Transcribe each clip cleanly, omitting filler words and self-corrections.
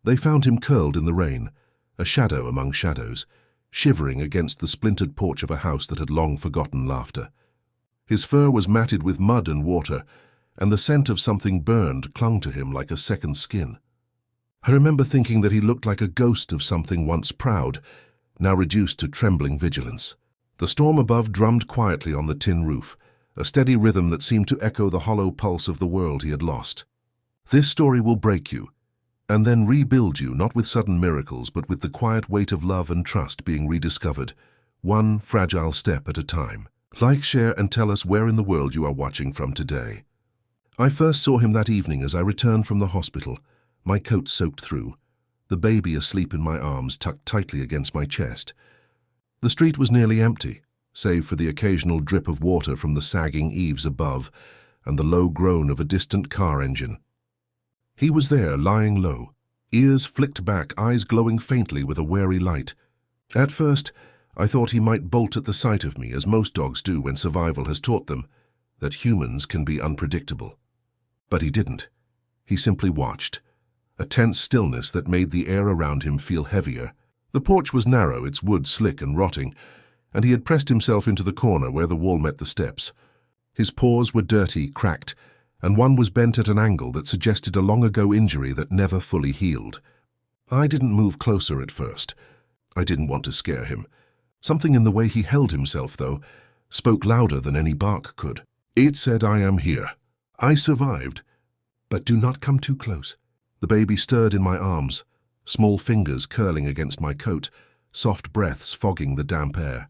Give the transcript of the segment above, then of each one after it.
They found him curled in the rain, a shadow among shadows, shivering against the splintered porch of a house that had long forgotten laughter. His fur was matted with mud and water, and the scent of something burned clung to him like a second skin. I remember thinking that he looked like a ghost of something once proud, now reduced to trembling vigilance. The storm above drummed quietly on the tin roof, a steady rhythm that seemed to echo the hollow pulse of the world he had lost. This story will break you, and then rebuild you, not with sudden miracles, but with the quiet weight of love and trust being rediscovered, one fragile step at a time. Like, share, and tell us where in the world you are watching from today. I first saw him that evening as I returned from the hospital, my coat soaked through, the baby asleep in my arms tucked tightly against my chest. The street was nearly empty, save for the occasional drip of water from the sagging eaves above and the low groan of a distant car engine. He was there, lying low, ears flicked back, eyes glowing faintly with a wary light. At first, I thought he might bolt at the sight of me, as most dogs do when survival has taught them that humans can be unpredictable. But he didn't. He simply watched, a tense stillness that made the air around him feel heavier. The porch was narrow, its wood slick and rotting, and he had pressed himself into the corner where the wall met the steps. His paws were dirty, cracked, and one was bent at an angle that suggested a long-ago injury that never fully healed. I didn't move closer at first. I didn't want to scare him. Something in the way he held himself, though, spoke louder than any bark could. It said, "I am here. I survived. But do not come too close." The baby stirred in my arms, small fingers curling against my coat, soft breaths fogging the damp air.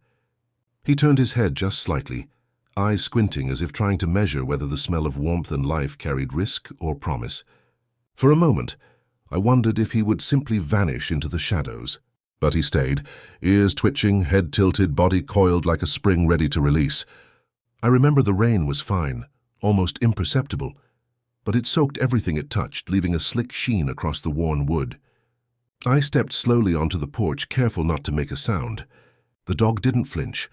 He turned his head just slightly, eyes squinting as if trying to measure whether the smell of warmth and life carried risk or promise. For a moment, I wondered if he would simply vanish into the shadows. But he stayed, ears twitching, head tilted, body coiled like a spring ready to release. I remember the rain was fine, almost imperceptible, but it soaked everything it touched, leaving a slick sheen across the worn wood. I stepped slowly onto the porch, careful not to make a sound. The dog didn't flinch,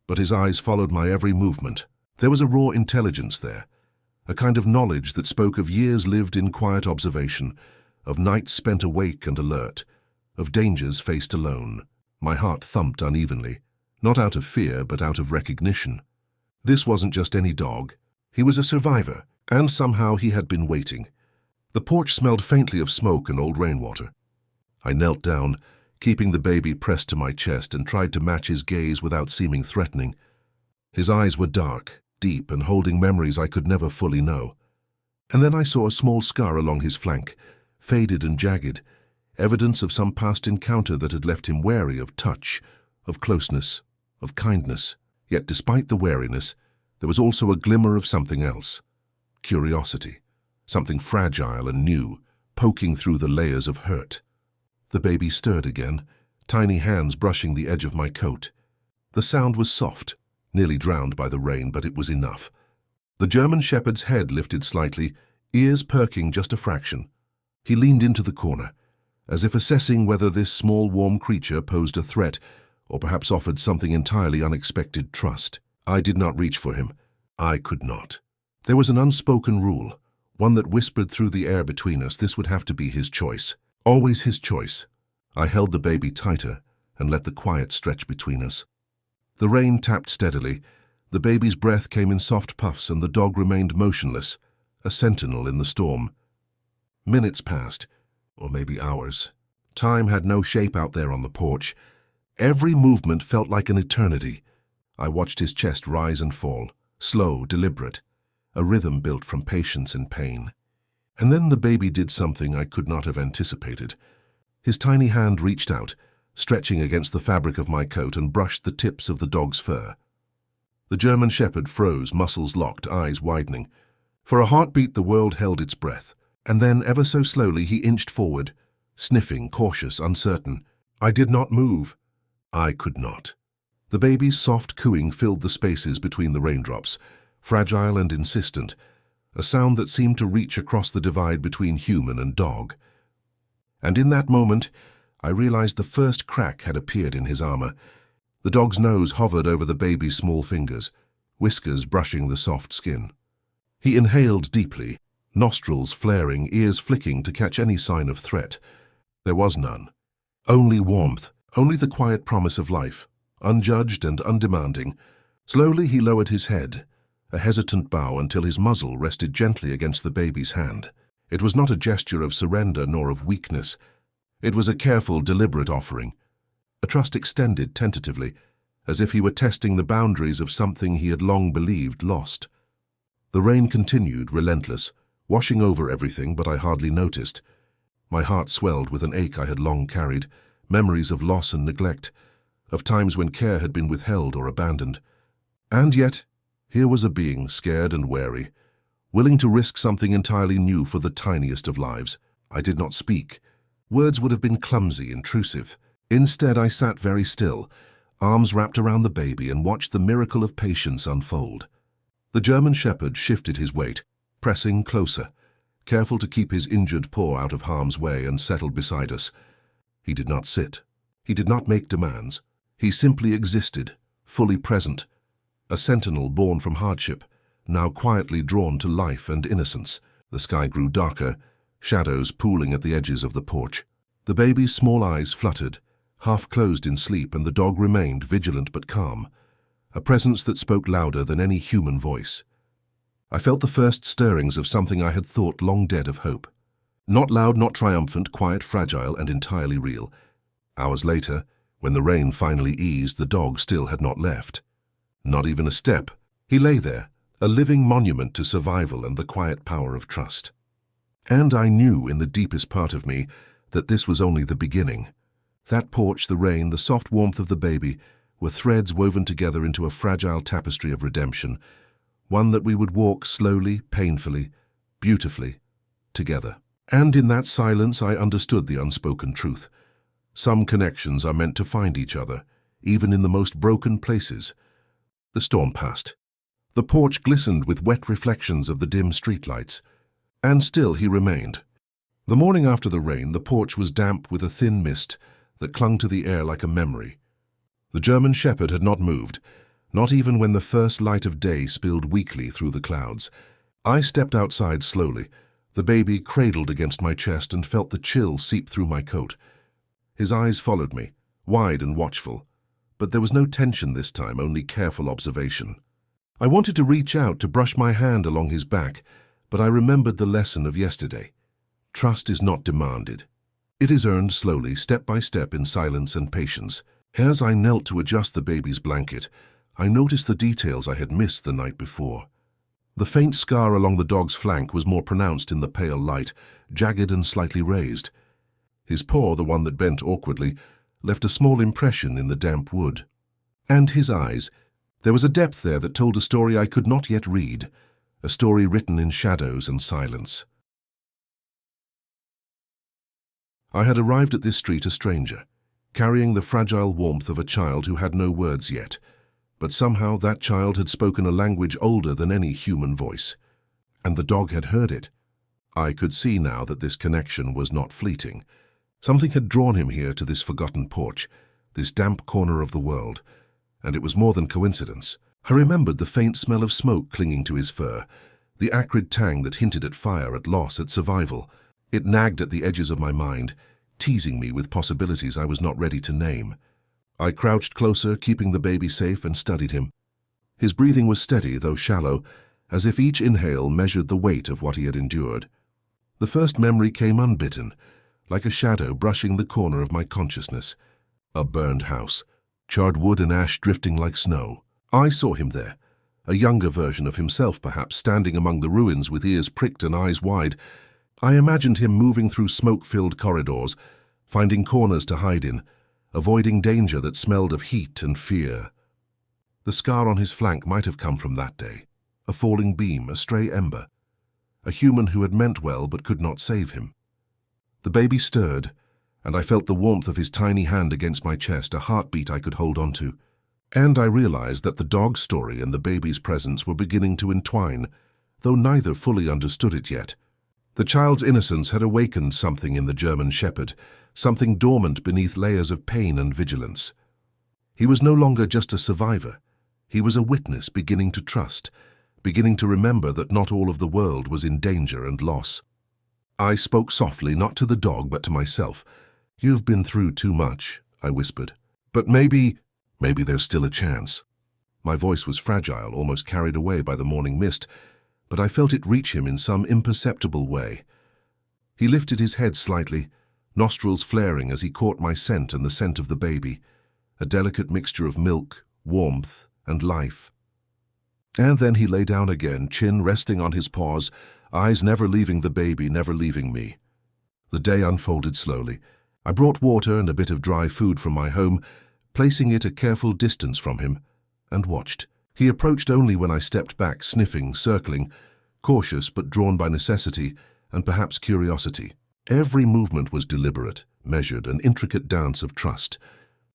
but his eyes followed my every movement. There was a raw intelligence there, a kind of knowledge that spoke of years lived in quiet observation, of nights spent awake and alert, of dangers faced alone. My heart thumped unevenly, not out of fear, but out of recognition. This wasn't just any dog. He was a survivor, and somehow he had been waiting. The porch smelled faintly of smoke and old rainwater. I knelt down, keeping the baby pressed to my chest, and tried to match his gaze without seeming threatening. His eyes were dark, deep, and holding memories I could never fully know. And then I saw a small scar along his flank, faded and jagged, evidence of some past encounter that had left him wary of touch, of closeness, of kindness. Yet despite the wariness, there was also a glimmer of something else. Curiosity, something fragile and new, poking through the layers of hurt. The baby stirred again, tiny hands brushing the edge of my coat. The sound was soft, nearly drowned by the rain, but it was enough. The German shepherd's head lifted slightly, ears perking just a fraction. He leaned into the corner, as if assessing whether this small, warm creature posed a threat or perhaps offered something entirely unexpected: trust. I did not reach for him. I could not. There was an unspoken rule, one that whispered through the air between us. This would have to be his choice. Always his choice. I held the baby tighter and let the quiet stretch between us. The rain tapped steadily. The baby's breath came in soft puffs, and the dog remained motionless, a sentinel in the storm. Minutes passed, or maybe hours. Time had no shape out there on the porch. Every movement felt like an eternity. I watched his chest rise and fall, slow, deliberate, a rhythm built from patience and pain. And then the baby did something I could not have anticipated. His tiny hand reached out, stretching against the fabric of my coat, and brushed the tips of the dog's fur. The German shepherd froze, muscles locked, eyes widening. For a heartbeat, the world held its breath. And then, ever so slowly, he inched forward, sniffing, cautious, uncertain. I did not move. I could not. The baby's soft cooing filled the spaces between the raindrops, fragile and insistent, a sound that seemed to reach across the divide between human and dog. And in that moment, I realized the first crack had appeared in his armor. The dog's nose hovered over the baby's small fingers, whiskers brushing the soft skin. He inhaled deeply, nostrils flaring, ears flicking to catch any sign of threat. There was none. Only warmth, only the quiet promise of life, unjudged and undemanding. Slowly he lowered his head, a hesitant bow until his muzzle rested gently against the baby's hand. It was not a gesture of surrender nor of weakness. It was a careful, deliberate offering, a trust extended tentatively, as if he were testing the boundaries of something he had long believed lost. The rain continued, relentless, washing over everything, but I hardly noticed. My heart swelled with an ache I had long carried, memories of loss and neglect, of times when care had been withheld or abandoned. And yet, here was a being, scared and wary, willing to risk something entirely new for the tiniest of lives. I did not speak. Words would have been clumsy, intrusive. Instead, I sat very still, arms wrapped around the baby, and watched the miracle of patience unfold. The German shepherd shifted his weight, pressing closer, careful to keep his injured paw out of harm's way, and settled beside us. He did not sit. He did not make demands. He simply existed, fully present, a sentinel born from hardship, now quietly drawn to life and innocence. The sky grew darker, shadows pooling at the edges of the porch. The baby's small eyes fluttered, half closed in sleep, and the dog remained vigilant but calm, a presence that spoke louder than any human voice. I felt the first stirrings of something I had thought long dead of hope. Not loud, not triumphant, quiet, fragile, and entirely real. Hours later, when the rain finally eased, the dog still had not left. Not even a step. He lay there, a living monument to survival and the quiet power of trust. And I knew in the deepest part of me that this was only the beginning. That porch, the rain, the soft warmth of the baby were threads woven together into a fragile tapestry of redemption, one that we would walk slowly, painfully, beautifully, together. And in that silence I understood the unspoken truth. Some connections are meant to find each other, even in the most broken places. The storm passed. The porch glistened with wet reflections of the dim streetlights, and still he remained. The morning after the rain, the porch was damp with a thin mist that clung to the air like a memory. The German shepherd had not moved, not even when the first light of day spilled weakly through the clouds. I stepped outside slowly, the baby cradled against my chest, and felt the chill seep through my coat. His eyes followed me, wide and watchful, but there was no tension this time, only careful observation. I wanted to reach out to brush my hand along his back, but I remembered the lesson of yesterday. Trust is not demanded. It is earned slowly, step by step, in silence and patience. As I knelt to adjust the baby's blanket, I noticed the details I had missed the night before. The faint scar along the dog's flank was more pronounced in the pale light, jagged and slightly raised. His paw, the one that bent awkwardly, left a small impression in the damp wood. And his eyes. There was a depth there that told a story I could not yet read, a story written in shadows and silence. I had arrived at this street a stranger, carrying the fragile warmth of a child who had no words yet, but somehow that child had spoken a language older than any human voice, and the dog had heard it. I could see now that this connection was not fleeting. Something had drawn him here to this forgotten porch, this damp corner of the world, and it was more than coincidence. I remembered the faint smell of smoke clinging to his fur, the acrid tang that hinted at fire, at loss, at survival. It nagged at the edges of my mind, teasing me with possibilities I was not ready to name. I crouched closer, keeping the baby safe, and studied him. His breathing was steady, though shallow, as if each inhale measured the weight of what he had endured. The first memory came unbidden, like a shadow brushing the corner of my consciousness. A burned house, charred wood and ash drifting like snow. I saw him there, a younger version of himself perhaps, standing among the ruins with ears pricked and eyes wide. I imagined him moving through smoke-filled corridors, finding corners to hide in, avoiding danger that smelled of heat and fear. The scar on his flank might have come from that day, a falling beam, a stray ember, a human who had meant well but could not save him. The baby stirred, and I felt the warmth of his tiny hand against my chest, a heartbeat I could hold on to. And I realized that the dog's story and the baby's presence were beginning to entwine, though neither fully understood it yet. The child's innocence had awakened something in the German shepherd, something dormant beneath layers of pain and vigilance. He was no longer just a survivor. He was a witness beginning to trust, beginning to remember that not all of the world was in danger and loss. I spoke softly, not to the dog but to myself. "You've been through too much," I whispered. "But maybe there's still a chance." My voice was fragile, almost carried away by the morning mist, but I felt it reach him in some imperceptible way. He lifted his head slightly, nostrils flaring as he caught my scent and the scent of the baby, a delicate mixture of milk, warmth, and life. And then he lay down again, chin resting on his paws, eyes never leaving the baby, never leaving me. The day unfolded slowly. I brought water and a bit of dry food from my home, placing it a careful distance from him, and watched. He approached only when I stepped back, sniffing, circling, cautious but drawn by necessity and perhaps curiosity. Every movement was deliberate, measured, an intricate dance of trust.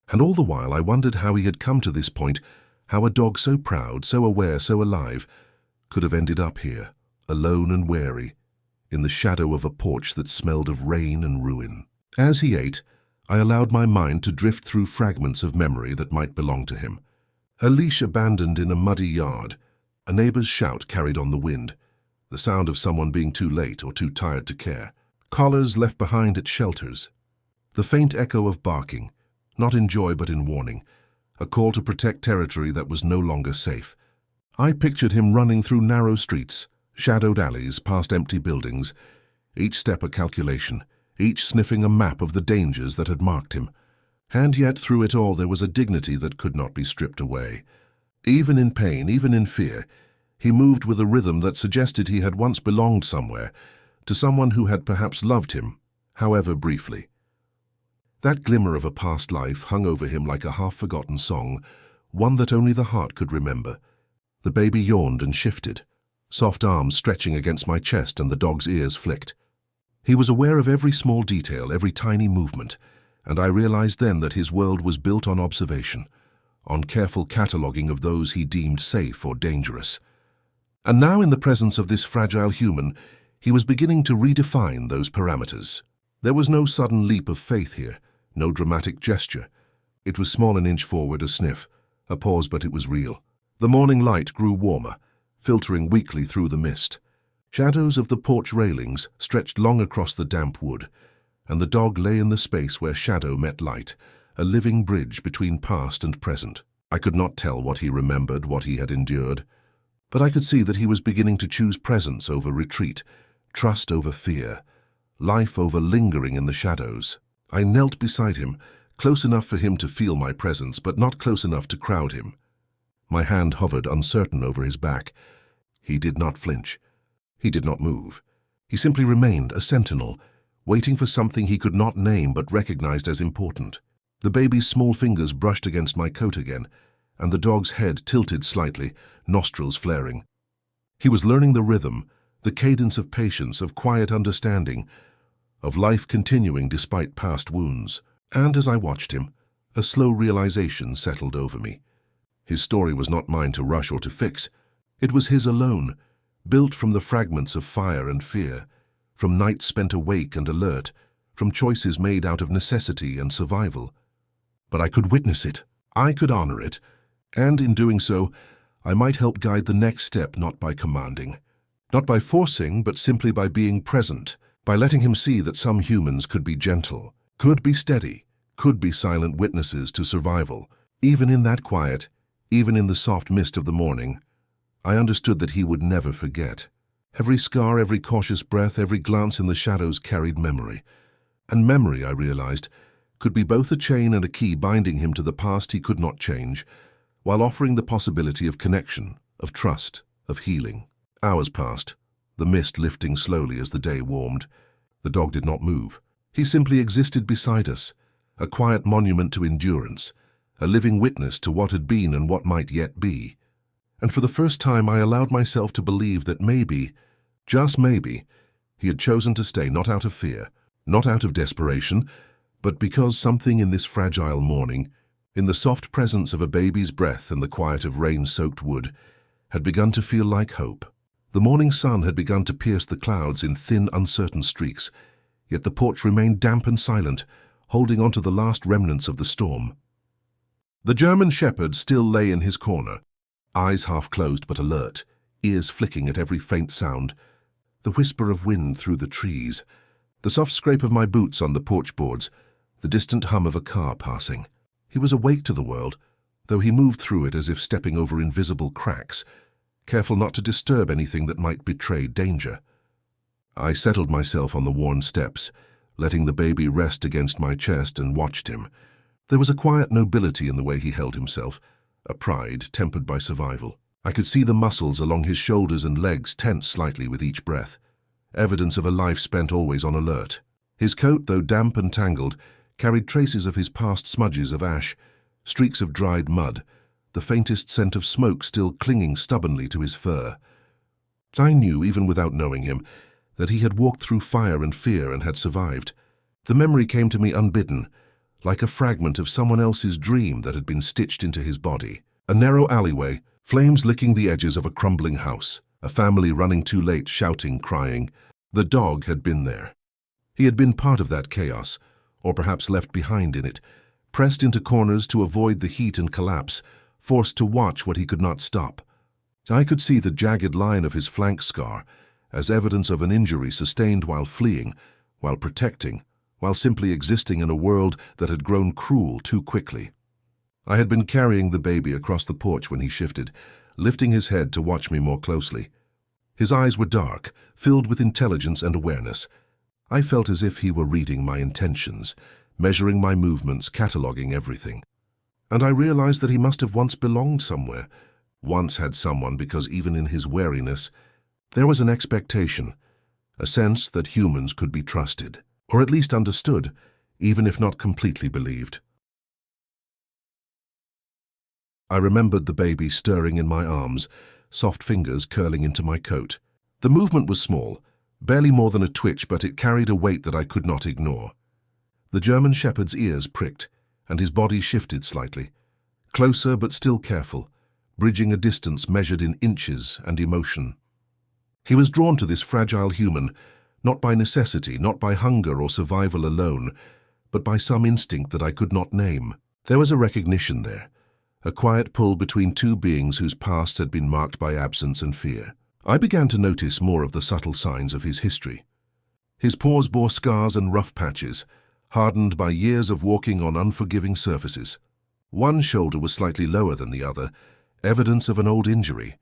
And all the while I wondered how he had come to this point, how a dog so proud, so aware, so alive, could have ended up here, alone and wary, in the shadow of a porch that smelled of rain and ruin. As he ate, I allowed my mind to drift through fragments of memory that might belong to him. A leash abandoned in a muddy yard, a neighbor's shout carried on the wind, the sound of someone being too late or too tired to care, collars left behind at shelters, the faint echo of barking, not in joy but in warning, a call to protect territory that was no longer safe. I pictured him running through narrow streets, shadowed alleys, past empty buildings, each step a calculation, each sniffing a map of the dangers that had marked him. And yet through it all there was a dignity that could not be stripped away. Even in pain, even in fear, he moved with a rhythm that suggested he had once belonged somewhere, to someone who had perhaps loved him, however briefly. That glimmer of a past life hung over him like a half-forgotten song, one that only the heart could remember. The baby yawned and shifted, soft arms stretching against my chest and the dog's ears flicked. He was aware of every small detail, every tiny movement, and I realized then that his world was built on observation, on careful cataloguing of those he deemed safe or dangerous. And now, in the presence of this fragile human, he was beginning to redefine those parameters. There was no sudden leap of faith here, no dramatic gesture. It was small, an inch forward, a sniff, a pause, but it was real. The morning light grew warmer, filtering weakly through the mist. Shadows of the porch railings stretched long across the damp wood, and the dog lay in the space where shadow met light, a living bridge between past and present. I could not tell what he remembered, what he had endured, but I could see that he was beginning to choose presence over retreat, trust over fear, life over lingering in the shadows. I knelt beside him, close enough for him to feel my presence, but not close enough to crowd him. My hand hovered uncertain over his back. He did not flinch. He did not move. He simply remained, a sentinel, waiting for something he could not name but recognized as important. The baby's small fingers brushed against my coat again, and the dog's head tilted slightly, nostrils flaring. He was learning the rhythm, the cadence of patience, of quiet understanding, of life continuing despite past wounds. And as I watched him, a slow realization settled over me. His story was not mine to rush or to fix. It was his alone, built from the fragments of fire and fear, from nights spent awake and alert, from choices made out of necessity and survival. But I could witness it, I could honor it, and in doing so, I might help guide the next step, not by commanding, not by forcing, but simply by being present, by letting him see that some humans could be gentle, could be steady, could be silent witnesses to survival. Even in that quiet, even in the soft mist of the morning, I understood that he would never forget. Every scar, every cautious breath, every glance in the shadows carried memory. And memory, I realized, could be both a chain and a key binding him to the past he could not change, while offering the possibility of connection, of trust, of healing. Hours passed, the mist lifting slowly as the day warmed. The dog did not move. He simply existed beside us, a quiet monument to endurance, a living witness to what had been and what might yet be. And for the first time I allowed myself to believe that maybe, just maybe, he had chosen to stay not out of fear, not out of desperation, but because something in this fragile morning, in the soft presence of a baby's breath and the quiet of rain-soaked wood, had begun to feel like hope. The morning sun had begun to pierce the clouds in thin, uncertain streaks, yet the porch remained damp and silent, holding on to the last remnants of the storm. The German shepherd still lay in his corner, eyes half closed but alert, ears flicking at every faint sound, the whisper of wind through the trees, the soft scrape of my boots on the porch boards, the distant hum of a car passing. He was awake to the world, though he moved through it as if stepping over invisible cracks, careful not to disturb anything that might betray danger. I settled myself on the worn steps, letting the baby rest against my chest, and watched him. There was a quiet nobility in the way he held himself, a pride tempered by survival. I could see the muscles along his shoulders and legs tense slightly with each breath, evidence of a life spent always on alert. His coat, though damp and tangled, carried traces of his past smudges of ash, streaks of dried mud, the faintest scent of smoke still clinging stubbornly to his fur. I knew, even without knowing him, that he had walked through fire and fear and had survived. The memory came to me unbidden, like a fragment of someone else's dream that had been stitched into his body. A narrow alleyway, flames licking the edges of a crumbling house, a family running too late, shouting, crying. The dog had been there. He had been part of that chaos, or perhaps left behind in it, pressed into corners to avoid the heat and collapse, forced to watch what he could not stop. I could see the jagged line of his flank scar, as evidence of an injury sustained while fleeing, while protecting, while simply existing in a world that had grown cruel too quickly. I had been carrying the baby across the porch when he shifted, lifting his head to watch me more closely. His eyes were dark, filled with intelligence and awareness. I felt as if he were reading my intentions, measuring my movements, cataloging everything. And I realized that he must have once belonged somewhere, once had someone, because even in his wariness, there was an expectation, a sense that humans could be trusted, or at least understood, even if not completely believed. I remembered the baby stirring in my arms, soft fingers curling into my coat. The movement was small, barely more than a twitch, but it carried a weight that I could not ignore. The German shepherd's ears pricked, and his body shifted slightly, closer but still careful, bridging a distance measured in inches and emotion. He was drawn to this fragile human, not by necessity, not by hunger or survival alone, but by some instinct that I could not name. There was a recognition there, a quiet pull between two beings whose pasts had been marked by absence and fear. I began to notice more of the subtle signs of his history. His paws bore scars and rough patches, hardened by years of walking on unforgiving surfaces. One shoulder was slightly lower than the other, evidence of an old injury,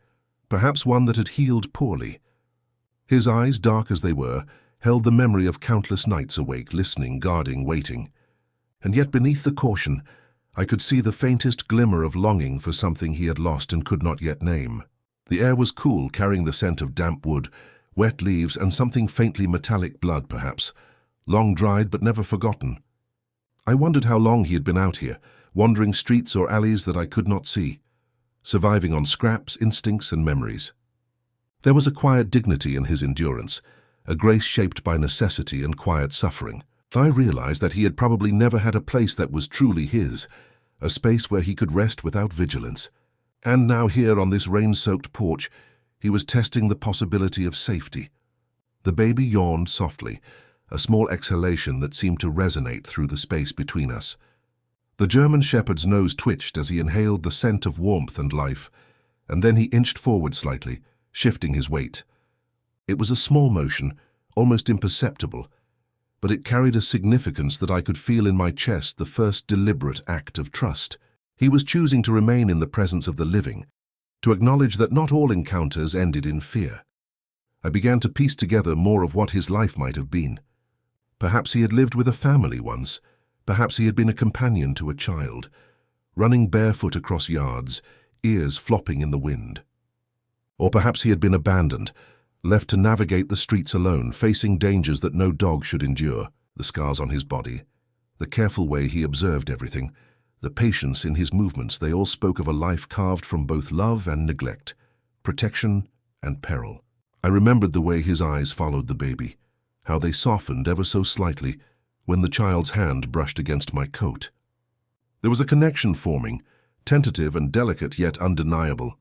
perhaps one that had healed poorly. His eyes, dark as they were, held the memory of countless nights awake, listening, guarding, waiting. And yet beneath the caution, I could see the faintest glimmer of longing for something he had lost and could not yet name. The air was cool, carrying the scent of damp wood, wet leaves, and something faintly metallic, blood perhaps, long dried but never forgotten. I wondered how long he had been out here, wandering streets or alleys that I could not see, surviving on scraps, instincts, and memories. There was a quiet dignity in his endurance, a grace shaped by necessity and quiet suffering. I realized that he had probably never had a place that was truly his, a space where he could rest without vigilance. And now here on this rain-soaked porch, he was testing the possibility of safety. The baby yawned softly, a small exhalation that seemed to resonate through the space between us. The German shepherd's nose twitched as he inhaled the scent of warmth and life, and then he inched forward slightly, shifting his weight. It was a small motion, almost imperceptible, but it carried a significance that I could feel in my chest, the first deliberate act of trust. He was choosing to remain in the presence of the living, to acknowledge that not all encounters ended in fear. I began to piece together more of what his life might have been. Perhaps he had lived with a family once, perhaps he had been a companion to a child, running barefoot across yards, ears flopping in the wind. Or perhaps he had been abandoned, left to navigate the streets alone, facing dangers that no dog should endure. The scars on his body, the careful way he observed everything, the patience in his movements, they all spoke of a life carved from both love and neglect, protection and peril. I remembered the way his eyes followed the baby, how they softened ever so slightly when the child's hand brushed against my coat. There was a connection forming, tentative and delicate yet undeniable.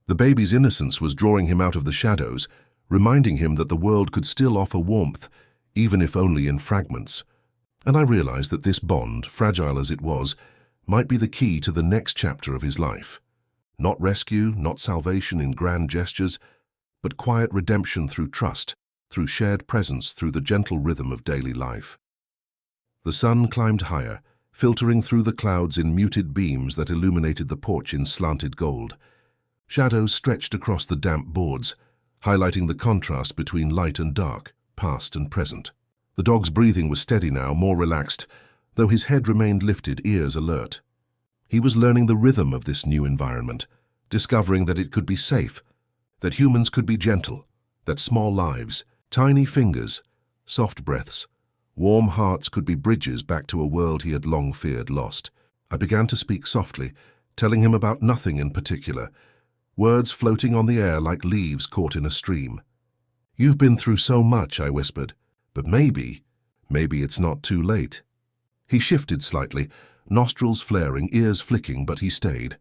The baby's innocence was drawing him out of the shadows, reminding him that the world could still offer warmth, even if only in fragments. And I realized that this bond, fragile as it was, might be the key to the next chapter of his life. Not rescue, not salvation in grand gestures, but quiet redemption through trust, through shared presence, through the gentle rhythm of daily life. The sun climbed higher, filtering through the clouds in muted beams that illuminated the porch in slanted gold. Shadows stretched across the damp boards, highlighting the contrast between light and dark, past and present. The dog's breathing was steady now, more relaxed, though his head remained lifted, ears alert. He was learning the rhythm of this new environment, discovering that it could be safe, that humans could be gentle, that small lives, tiny fingers, soft breaths, warm hearts could be bridges back to a world he had long feared lost. I began to speak softly, telling him about nothing in particular, words floating on the air like leaves caught in a stream. "You've been through so much," I whispered, "but maybe it's not too late." He shifted slightly, nostrils flaring, ears flicking, but he stayed.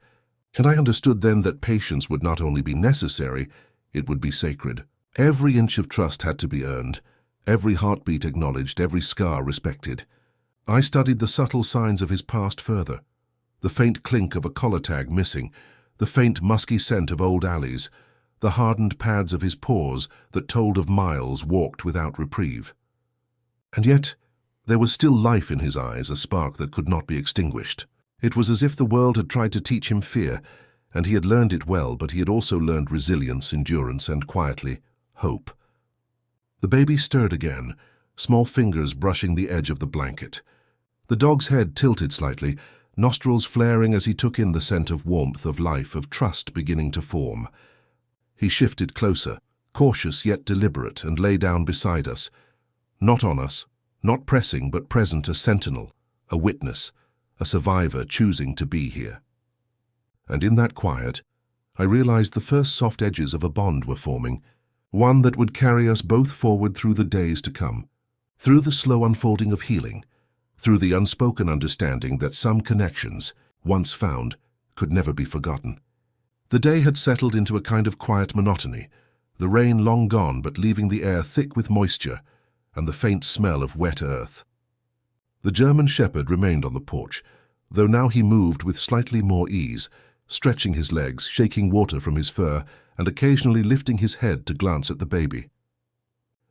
And I understood then that patience would not only be necessary, it would be sacred. Every inch of trust had to be earned, every heartbeat acknowledged, every scar respected. I studied the subtle signs of his past further. The faint clink of a collar tag missing, the faint musky scent of old alleys, the hardened pads of his paws that told of miles walked without reprieve. And yet, there was still life in his eyes, a spark that could not be extinguished. It was as if the world had tried to teach him fear, and he had learned it well, but he had also learned resilience, endurance, and quietly, hope. The baby stirred again, small fingers brushing the edge of the blanket. The dog's head tilted slightly, nostrils flaring as he took in the scent of warmth, of life, of trust beginning to form. He shifted closer, cautious yet deliberate, and lay down beside us. Not on us, not pressing, but present, a sentinel, a witness, a survivor choosing to be here. And in that quiet, I realized the first soft edges of a bond were forming, one that would carry us both forward through the days to come, through the slow unfolding of healing, through the unspoken understanding that some connections, once found, could never be forgotten. The day had settled into a kind of quiet monotony, the rain long gone but leaving the air thick with moisture and the faint smell of wet earth. The German shepherd remained on the porch, though now he moved with slightly more ease, stretching his legs, shaking water from his fur, and occasionally lifting his head to glance at the baby.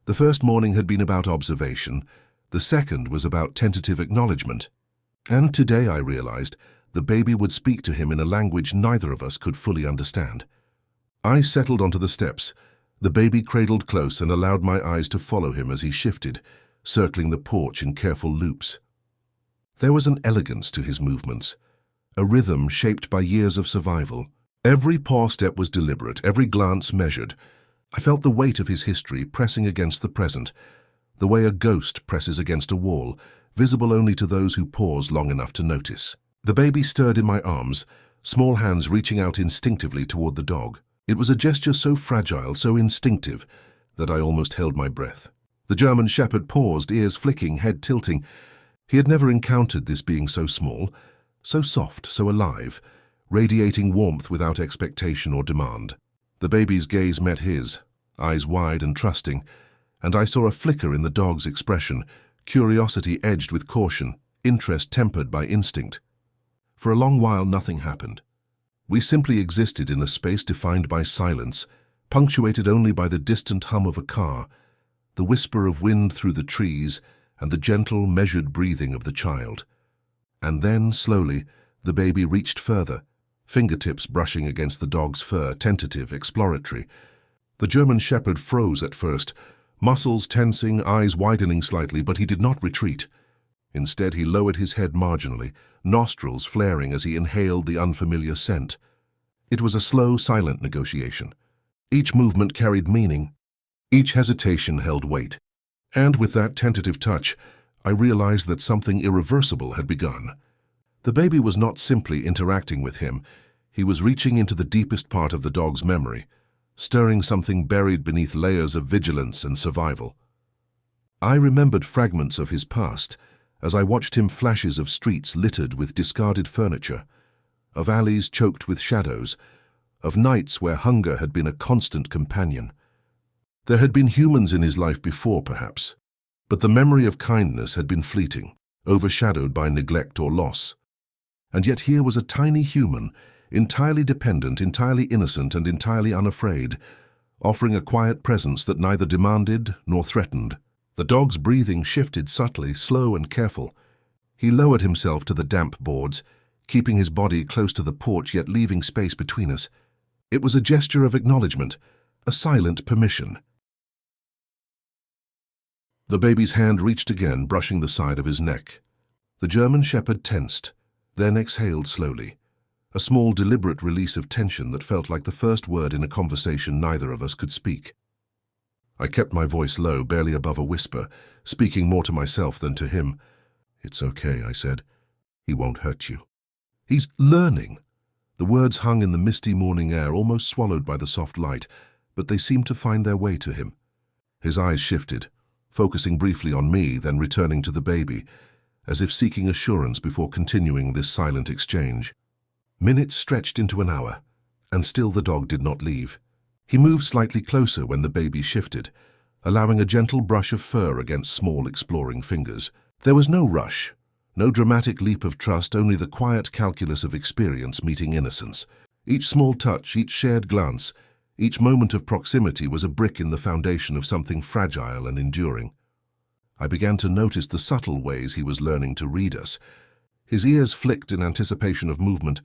The first morning had been about observation, the second was about tentative acknowledgement. And today, I realized, the baby would speak to him in a language neither of us could fully understand. I settled onto the steps. The baby cradled close and allowed my eyes to follow him as he shifted, circling the porch in careful loops. There was an elegance to his movements, a rhythm shaped by years of survival. Every paw step was deliberate, every glance measured. I felt the weight of his history pressing against the present, the way a ghost presses against a wall, visible only to those who pause long enough to notice. The baby stirred in my arms, small hands reaching out instinctively toward the dog. It was a gesture so fragile, so instinctive, that I almost held my breath. The German shepherd paused, ears flicking, head tilting. He had never encountered this being so small, so soft, so alive, radiating warmth without expectation or demand. The baby's gaze met his, eyes wide and trusting, and I saw a flicker in the dog's expression, curiosity edged with caution, interest tempered by instinct. For a long while nothing happened. We simply existed in a space defined by silence, punctuated only by the distant hum of a car, the whisper of wind through the trees, and the gentle, measured breathing of the child. And then, slowly, the baby reached further, fingertips brushing against the dog's fur, tentative, exploratory. The German shepherd froze at first, muscles tensing, eyes widening slightly, but he did not retreat. Instead, he lowered his head marginally, nostrils flaring as he inhaled the unfamiliar scent. It was a slow, silent negotiation. Each movement carried meaning. Each hesitation held weight. And with that tentative touch, I realized that something irreversible had begun. The baby was not simply interacting with him. He was reaching into the deepest part of the dog's memory, stirring something buried beneath layers of vigilance and survival. I remembered fragments of his past as I watched him, flashes of streets littered with discarded furniture, of alleys choked with shadows, of nights where hunger had been a constant companion. There had been humans in his life before, perhaps, but the memory of kindness had been fleeting, overshadowed by neglect or loss. And yet here was a tiny human, entirely dependent, entirely innocent, and entirely unafraid, offering a quiet presence that neither demanded nor threatened. The dog's breathing shifted subtly, slow and careful, He lowered himself to the damp boards, keeping his body close to the porch yet leaving space between us. It was a gesture of acknowledgement, a silent permission. The baby's hand reached again, brushing the side of his neck. The German shepherd tensed, then exhaled slowly, a small deliberate release of tension that felt like the first word in a conversation neither of us could speak. I kept my voice low, barely above a whisper, speaking more to myself than to him. "It's okay," I said. "He won't hurt you." "He's learning." The words hung in the misty morning air, almost swallowed by the soft light, but they seemed to find their way to him. His eyes shifted, focusing briefly on me, then returning to the baby, as if seeking assurance before continuing this silent exchange. Minutes stretched into an hour, and still the dog did not leave. He moved slightly closer when the baby shifted, allowing a gentle brush of fur against small exploring fingers. There was no rush, no dramatic leap of trust, only the quiet calculus of experience meeting innocence. Each small touch, each shared glance, each moment of proximity was a brick in the foundation of something fragile and enduring. I began to notice the subtle ways he was learning to read us. His ears flicked in anticipation of movement.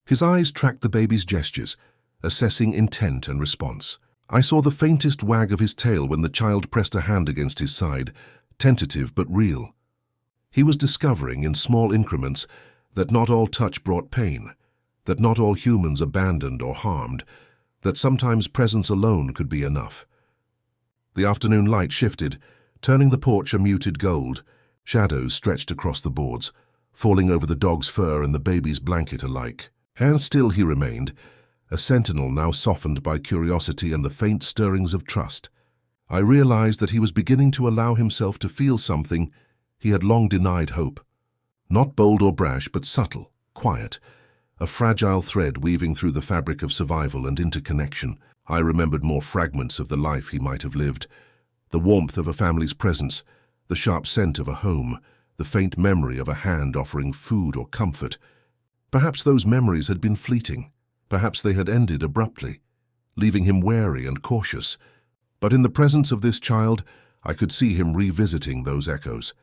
His eyes tracked the baby's gestures, assessing intent and response. I saw the faintest wag of his tail when the child pressed a hand against his side, tentative but real. He was discovering in small increments that not all touch brought pain, that not all humans abandoned or harmed, that sometimes presence alone could be enough. The afternoon light shifted, turning the porch a muted gold. Shadows stretched across the boards, falling over the dog's fur and the baby's blanket alike. And still he remained, a sentinel now softened by curiosity and the faint stirrings of trust. I realized that he was beginning to allow himself to feel something he had long denied hope. Not bold or brash, but subtle, quiet, a fragile thread weaving through the fabric of survival and interconnection. I remembered more fragments of the life he might have lived, the warmth of a family's presence, the sharp scent of a home, the faint memory of a hand offering food or comfort. Perhaps those memories had been fleeting. Perhaps they had ended abruptly, leaving him wary and cautious. But in the presence of this child, I could see him revisiting those echoes,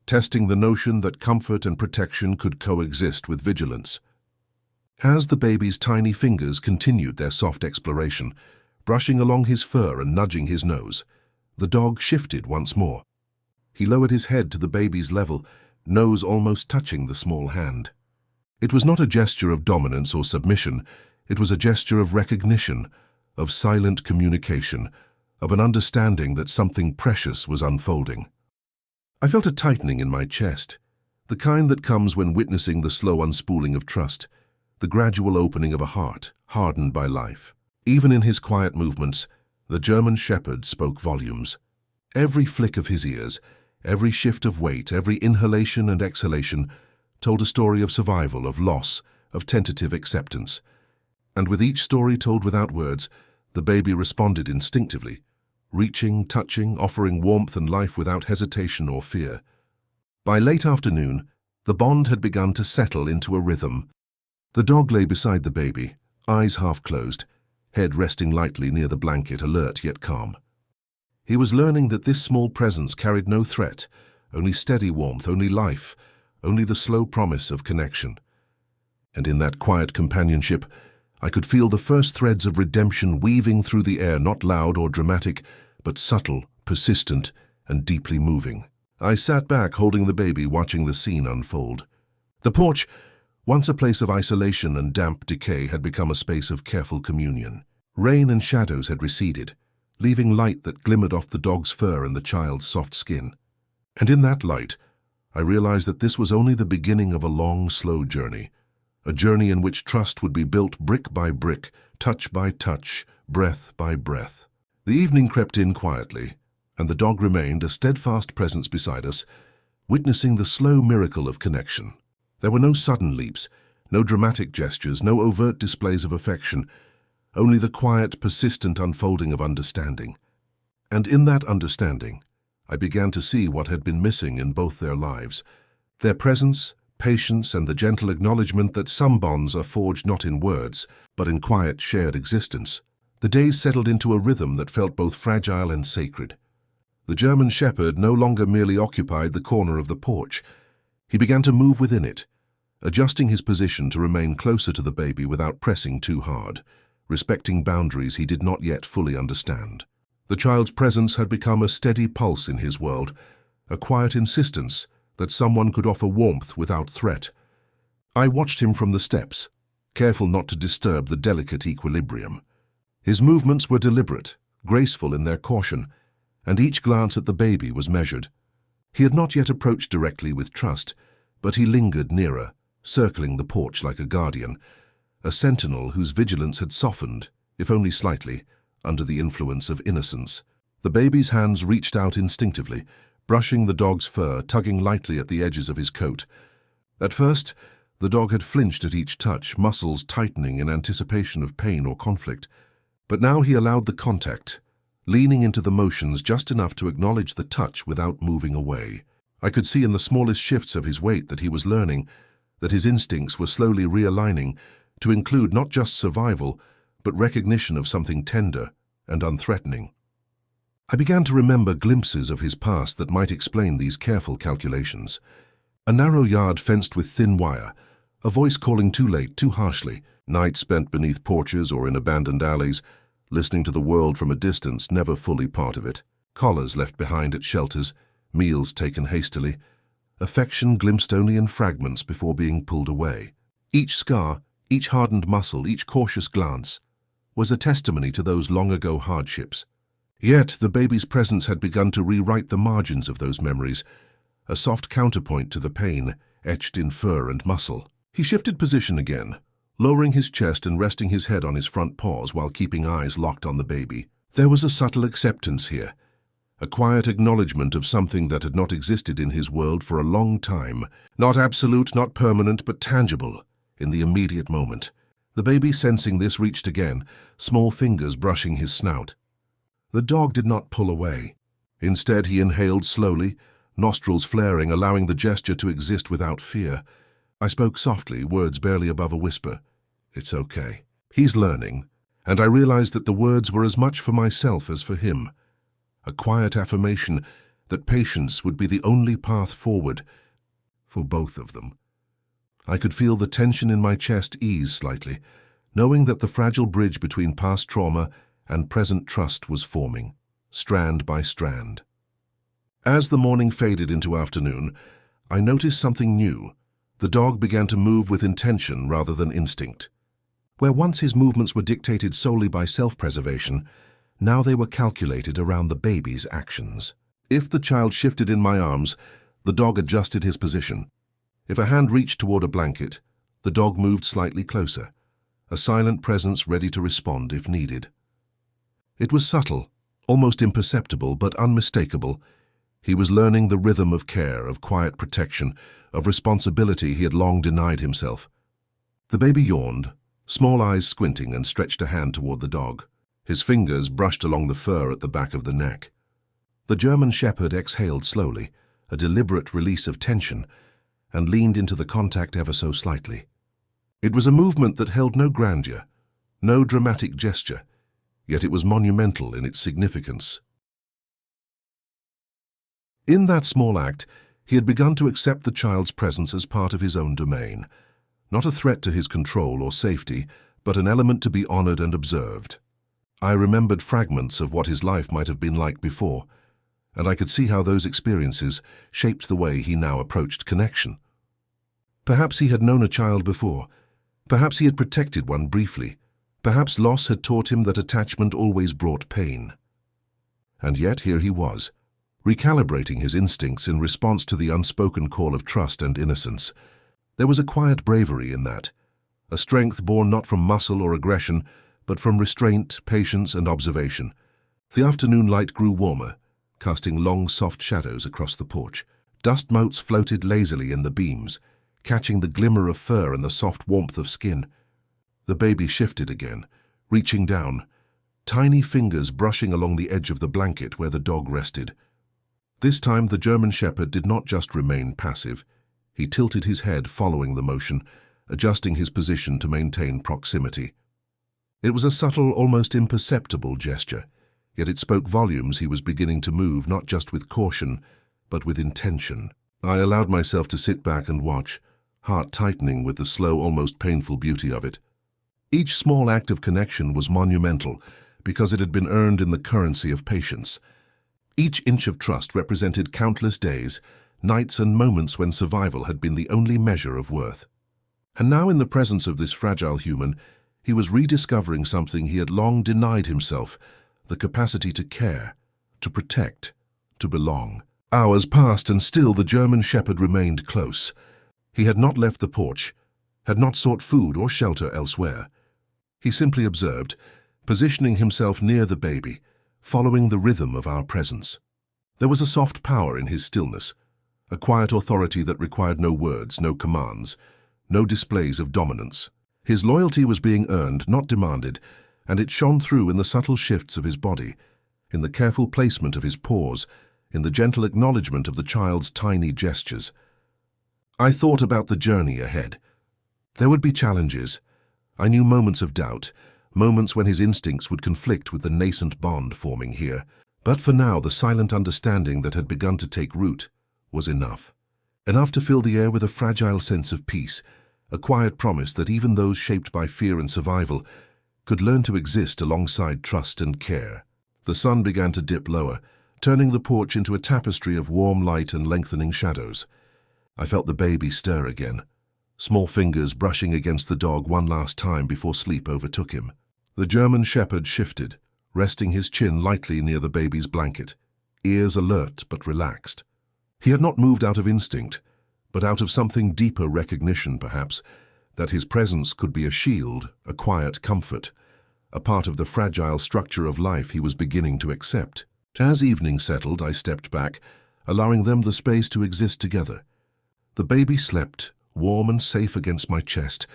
testing the notion that comfort and protection could coexist with vigilance. As the baby's tiny fingers continued their soft exploration, brushing along his fur and nudging his nose, the dog shifted once more. He lowered his head to the baby's level, nose almost touching the small hand. It was not a gesture of dominance or submission. It was a gesture of recognition, of silent communication, of an understanding that something precious was unfolding. I felt a tightening in my chest, the kind that comes when witnessing the slow unspooling of trust, the gradual opening of a heart hardened by life. Even in his quiet movements, the German shepherd spoke volumes. Every flick of his ears, every shift of weight, every inhalation and exhalation told a story of survival, of loss, of tentative acceptance. And with each story told without words, the baby responded instinctively, reaching, touching, offering warmth and life without hesitation or fear. By late afternoon, the bond had begun to settle into a rhythm. The dog lay beside the baby, eyes half closed, head resting lightly near the blanket, alert yet calm. He was learning that this small presence carried no threat, only steady warmth, only life, only the slow promise of connection. And in that quiet companionship, I could feel the first threads of redemption weaving through the air, not loud or dramatic, but subtle, persistent, and deeply moving. I sat back, holding the baby, watching the scene unfold. The porch, once a place of isolation and damp decay, had become a space of careful communion. Rain and shadows had receded, leaving light that glimmered off the dog's fur and the child's soft skin. And in that light, I realized that this was only the beginning of a long, slow journey, a journey in which trust would be built brick by brick, touch by touch, breath by breath. The evening crept in quietly, and the dog remained a steadfast presence beside us, witnessing the slow miracle of connection. There were no sudden leaps, no dramatic gestures, no overt displays of affection, only the quiet, persistent unfolding of understanding. And in that understanding, I began to see what had been missing in both their lives: their presence, patience, and the gentle acknowledgement that some bonds are forged not in words, but in quiet, shared existence. The days settled into a rhythm that felt both fragile and sacred. The German shepherd no longer merely occupied the corner of the porch. He began to move within it, adjusting his position to remain closer to the baby without pressing too hard, respecting boundaries he did not yet fully understand. The child's presence had become a steady pulse in his world, a quiet insistence that someone could offer warmth without threat. I watched him from the steps, careful not to disturb the delicate equilibrium. His movements were deliberate, graceful in their caution, and each glance at the baby was measured. He had not yet approached directly with trust, but he lingered nearer, circling the porch like a guardian, a sentinel whose vigilance had softened, if only slightly, under the influence of innocence. The baby's hands reached out instinctively, brushing the dog's fur, tugging lightly at the edges of his coat. At first, the dog had flinched at each touch, muscles tightening in anticipation of pain or conflict. But now he allowed the contact, leaning into the motions just enough to acknowledge the touch without moving away. I could see in the smallest shifts of his weight that he was learning, that his instincts were slowly realigning to include not just survival, but recognition of something tender and unthreatening. I began to remember glimpses of his past that might explain these careful calculations. A narrow yard fenced with thin wire, a voice calling too late, too harshly, nights spent beneath porches or in abandoned alleys, listening to the world from a distance, never fully part of it, collars left behind at shelters, meals taken hastily, affection glimpsed only in fragments before being pulled away. Each scar, each hardened muscle, each cautious glance was a testimony to those long-ago hardships. Yet the baby's presence had begun to rewrite the margins of those memories, a soft counterpoint to the pain etched in fur and muscle. He shifted position again, lowering his chest and resting his head on his front paws while keeping eyes locked on the baby. There was a subtle acceptance here, a quiet acknowledgement of something that had not existed in his world for a long time, not absolute, not permanent, but tangible, in the immediate moment. The baby, sensing this, reached again, small fingers brushing his snout. The dog did not pull away. Instead, he inhaled slowly, nostrils flaring, allowing the gesture to exist without fear. I spoke softly, words barely above a whisper. "It's okay. He's learning." And I realized that the words were as much for myself as for him. A quiet affirmation that patience would be the only path forward for both of them. I could feel the tension in my chest ease slightly, knowing that the fragile bridge between past trauma and present trust was forming, strand by strand. As the morning faded into afternoon, I noticed something new. The dog began to move with intention rather than instinct. Where once his movements were dictated solely by self-preservation, now they were calculated around the baby's actions. If the child shifted in my arms, the dog adjusted his position. If a hand reached toward a blanket, the dog moved slightly closer, a silent presence ready to respond if needed. It was subtle, almost imperceptible, but unmistakable. He was learning the rhythm of care, of quiet protection, of responsibility he had long denied himself. The baby yawned, small eyes squinting, and stretched a hand toward the dog. His fingers brushed along the fur at the back of the neck. The German shepherd exhaled slowly, a deliberate release of tension, and leaned into the contact ever so slightly. It was a movement that held no grandeur, no dramatic gesture, yet it was monumental in its significance. In that small act, he had begun to accept the child's presence as part of his own domain, not a threat to his control or safety, but an element to be honored and observed. I remembered fragments of what his life might have been like before, and I could see how those experiences shaped the way he now approached connection. Perhaps he had known a child before. Perhaps he had protected one briefly. Perhaps loss had taught him that attachment always brought pain. And yet here he was, recalibrating his instincts in response to the unspoken call of trust and innocence. There was a quiet bravery in that, a strength born not from muscle or aggression, but from restraint, patience, and observation. The afternoon light grew warmer, casting long, soft shadows across the porch. Dust motes floated lazily in the beams, catching the glimmer of fur and the soft warmth of skin. The baby shifted again, reaching down, tiny fingers brushing along the edge of the blanket where the dog rested. This time the German shepherd did not just remain passive. He tilted his head following the motion, adjusting his position to maintain proximity. It was a subtle, almost imperceptible gesture, yet it spoke volumes. He was beginning to move not just with caution, but with intention. I allowed myself to sit back and watch, heart tightening with the slow, almost painful beauty of it. Each small act of connection was monumental because it had been earned in the currency of patience. Each inch of trust represented countless days, nights and moments when survival had been the only measure of worth. And now, in the presence of this fragile human, he was rediscovering something he had long denied himself: the capacity to care, to protect, to belong. Hours passed, and still the German shepherd remained close. He had not left the porch, had not sought food or shelter elsewhere. He simply observed, positioning himself near the baby, following the rhythm of our presence. There was a soft power in his stillness, a quiet authority that required no words, no commands, no displays of dominance. His loyalty was being earned, not demanded, and it shone through in the subtle shifts of his body, in the careful placement of his paws, in the gentle acknowledgement of the child's tiny gestures. I thought about the journey ahead. There would be challenges. I knew moments of doubt, moments when his instincts would conflict with the nascent bond forming here. But for now, the silent understanding that had begun to take root was enough. Enough to fill the air with a fragile sense of peace, a quiet promise that even those shaped by fear and survival could learn to exist alongside trust and care. The sun began to dip lower, turning the porch into a tapestry of warm light and lengthening shadows. I felt the baby stir again, small fingers brushing against the dog one last time before sleep overtook him. The German shepherd shifted, resting his chin lightly near the baby's blanket, ears alert but relaxed. He had not moved out of instinct, but out of something deeper recognition, perhaps, that his presence could be a shield, a quiet comfort, a part of the fragile structure of life he was beginning to accept. As evening settled, I stepped back, allowing them the space to exist together. The baby slept, warm and safe against my chest,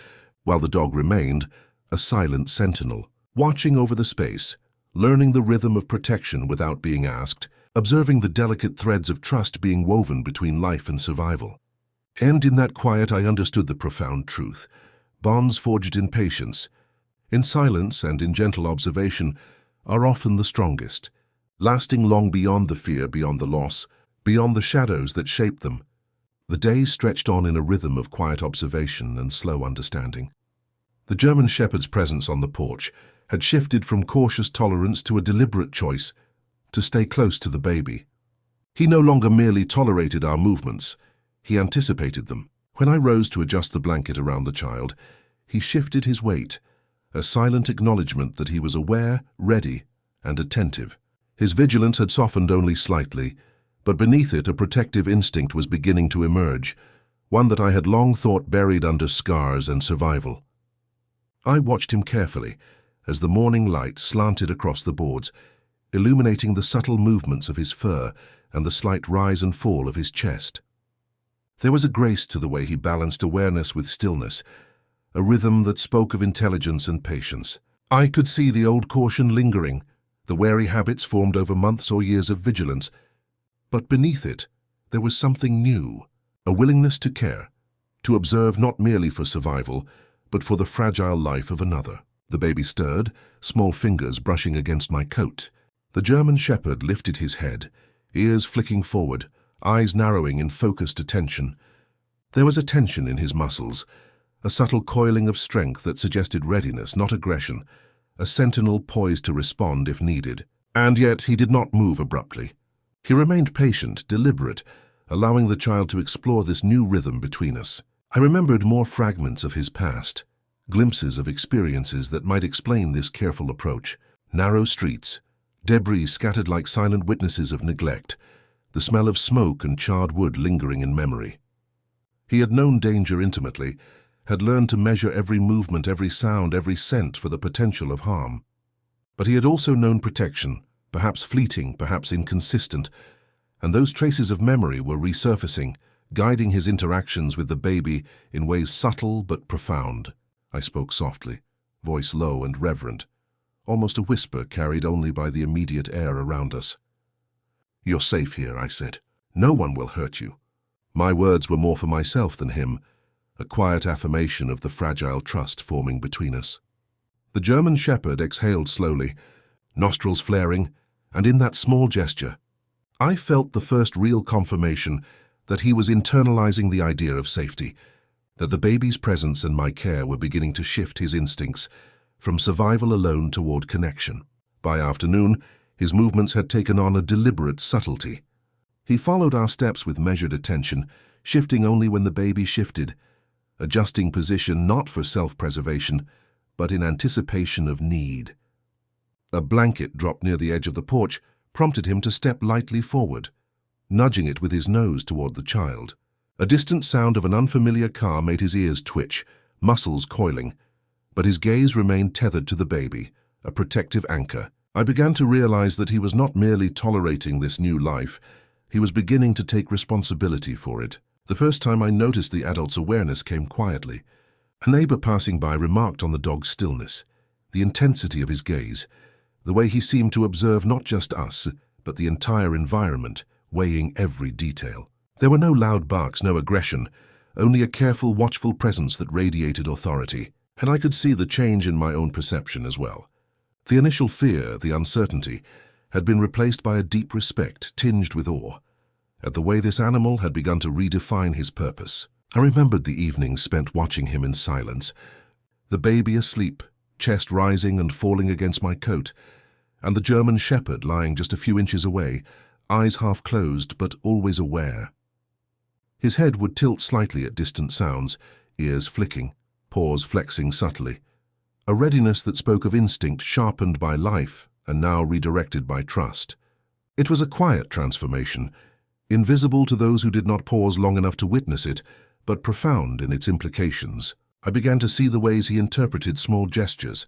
while the dog remained, a silent sentinel, watching over the space, learning the rhythm of protection without being asked, observing the delicate threads of trust being woven between life and survival. And in that quiet I understood the profound truth. Bonds forged in patience, in silence and in gentle observation, are often the strongest, lasting long beyond the fear, beyond the loss, beyond the shadows that shape them. The days stretched on in a rhythm of quiet observation and slow understanding. The German shepherd's presence on the porch had shifted from cautious tolerance to a deliberate choice to stay close to the baby. He no longer merely tolerated our movements, he anticipated them. When I rose to adjust the blanket around the child, he shifted his weight, a silent acknowledgement that he was aware, ready, and attentive. His vigilance had softened only slightly, but beneath it a protective instinct was beginning to emerge, one that I had long thought buried under scars and survival. I watched him carefully as the morning light slanted across the boards, illuminating the subtle movements of his fur and the slight rise and fall of his chest. There was a grace to the way he balanced awareness with stillness, a rhythm that spoke of intelligence and patience. I could see the old caution lingering, the wary habits formed over months or years of vigilance, but beneath it there was something new, a willingness to care, to observe not merely for survival, but for the fragile life of another. The baby stirred, small fingers brushing against my coat. The German shepherd lifted his head, ears flicking forward, eyes narrowing in focused attention. There was a tension in his muscles, a subtle coiling of strength that suggested readiness, not aggression, a sentinel poised to respond if needed. And yet he did not move abruptly. He remained patient, deliberate, allowing the child to explore this new rhythm between us. I remembered more fragments of his past, glimpses of experiences that might explain this careful approach. Narrow streets, debris scattered like silent witnesses of neglect, the smell of smoke and charred wood lingering in memory. He had known danger intimately, had learned to measure every movement, every sound, every scent for the potential of harm. But he had also known protection, perhaps fleeting, perhaps inconsistent, and those traces of memory were resurfacing, guiding his interactions with the baby in ways subtle but profound. I spoke softly, voice low and reverent, almost a whisper carried only by the immediate air around us. "You're safe here," I said. "No one will hurt you." My words were more for myself than him, a quiet affirmation of the fragile trust forming between us. The German shepherd exhaled slowly, nostrils flaring, and in that small gesture, I felt the first real confirmation that he was internalizing the idea of safety, that the baby's presence and my care were beginning to shift his instincts from survival alone toward connection. By afternoon, his movements had taken on a deliberate subtlety. He followed our steps with measured attention, shifting only when the baby shifted, adjusting position not for self-preservation, but in anticipation of need. A blanket dropped near the edge of the porch prompted him to step lightly forward, nudging it with his nose toward the child. A distant sound of an unfamiliar car made his ears twitch, muscles coiling, but his gaze remained tethered to the baby, a protective anchor. I began to realize that he was not merely tolerating this new life, he was beginning to take responsibility for it. The first time I noticed the adult's awareness came quietly. A neighbor passing by remarked on the dog's stillness, the intensity of his gaze, the way he seemed to observe not just us, but the entire environment, weighing every detail. There were no loud barks, no aggression, only a careful, watchful presence that radiated authority, and I could see the change in my own perception as well. The initial fear, the uncertainty, had been replaced by a deep respect tinged with awe, at the way this animal had begun to redefine his purpose. I remembered the evenings spent watching him in silence, the baby asleep, chest rising and falling against my coat, and the German shepherd lying just a few inches away, eyes half closed but always aware. His head would tilt slightly at distant sounds, ears flicking, paws flexing subtly, a readiness that spoke of instinct sharpened by life and now redirected by trust. It was a quiet transformation, invisible to those who did not pause long enough to witness it, but profound in its implications. I began to see the ways he interpreted small gestures,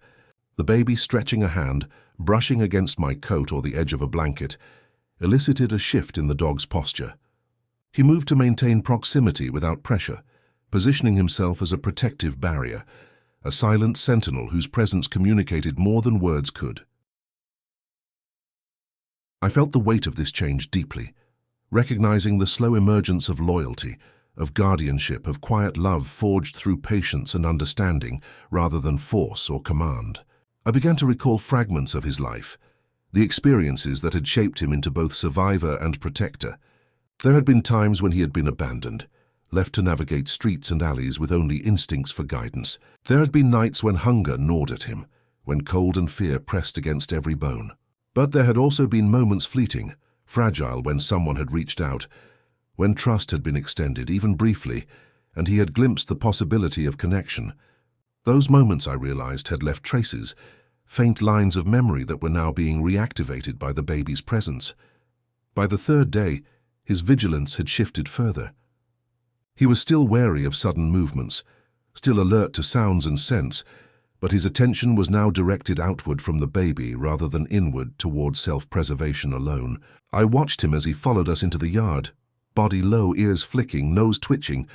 the baby stretching a hand, brushing against my coat or the edge of a blanket, elicited a shift in the dog's posture. He moved to maintain proximity without pressure, positioning himself as a protective barrier, a silent sentinel whose presence communicated more than words could. I felt the weight of this change deeply, recognizing the slow emergence of loyalty, of guardianship, of quiet love forged through patience and understanding rather than force or command. I began to recall fragments of his life, the experiences that had shaped him into both survivor and protector. There had been times when he had been abandoned, left to navigate streets and alleys with only instincts for guidance. There had been nights when hunger gnawed at him, when cold and fear pressed against every bone. But there had also been moments fleeting, fragile, when someone had reached out, when trust had been extended, even briefly, and he had glimpsed the possibility of connection. Those moments, I realized, had left traces, faint lines of memory that were now being reactivated by the baby's presence. By the third day, his vigilance had shifted further. He was still wary of sudden movements, still alert to sounds and scents, but his attention was now directed outward from the baby rather than inward towards self-preservation alone. I watched him as he followed us into the yard, body low, ears flicking, nose twitching,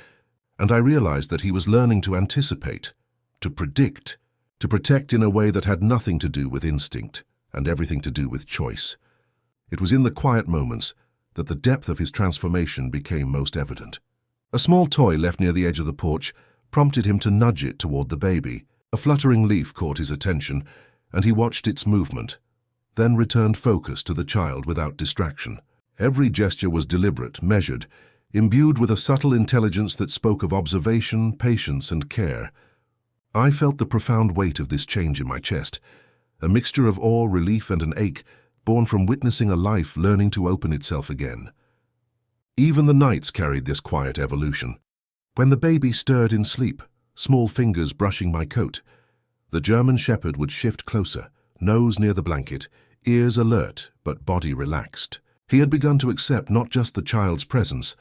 and I realized that he was learning to anticipate, to predict, to protect in a way that had nothing to do with instinct and everything to do with choice. It was in the quiet moments that the depth of his transformation became most evident. A small toy left near the edge of the porch prompted him to nudge it toward the baby. A fluttering leaf caught his attention, and he watched its movement, then returned focus to the child without distraction. Every gesture was deliberate, measured, imbued with a subtle intelligence that spoke of observation, patience, and care. I felt the profound weight of this change in my chest, a mixture of awe, relief, and an ache born from witnessing a life learning to open itself again. Even the nights carried this quiet evolution. When the baby stirred in sleep, small fingers brushing my coat, the German shepherd would shift closer, nose near the blanket, ears alert but body relaxed. He had begun to accept not just the child's presence,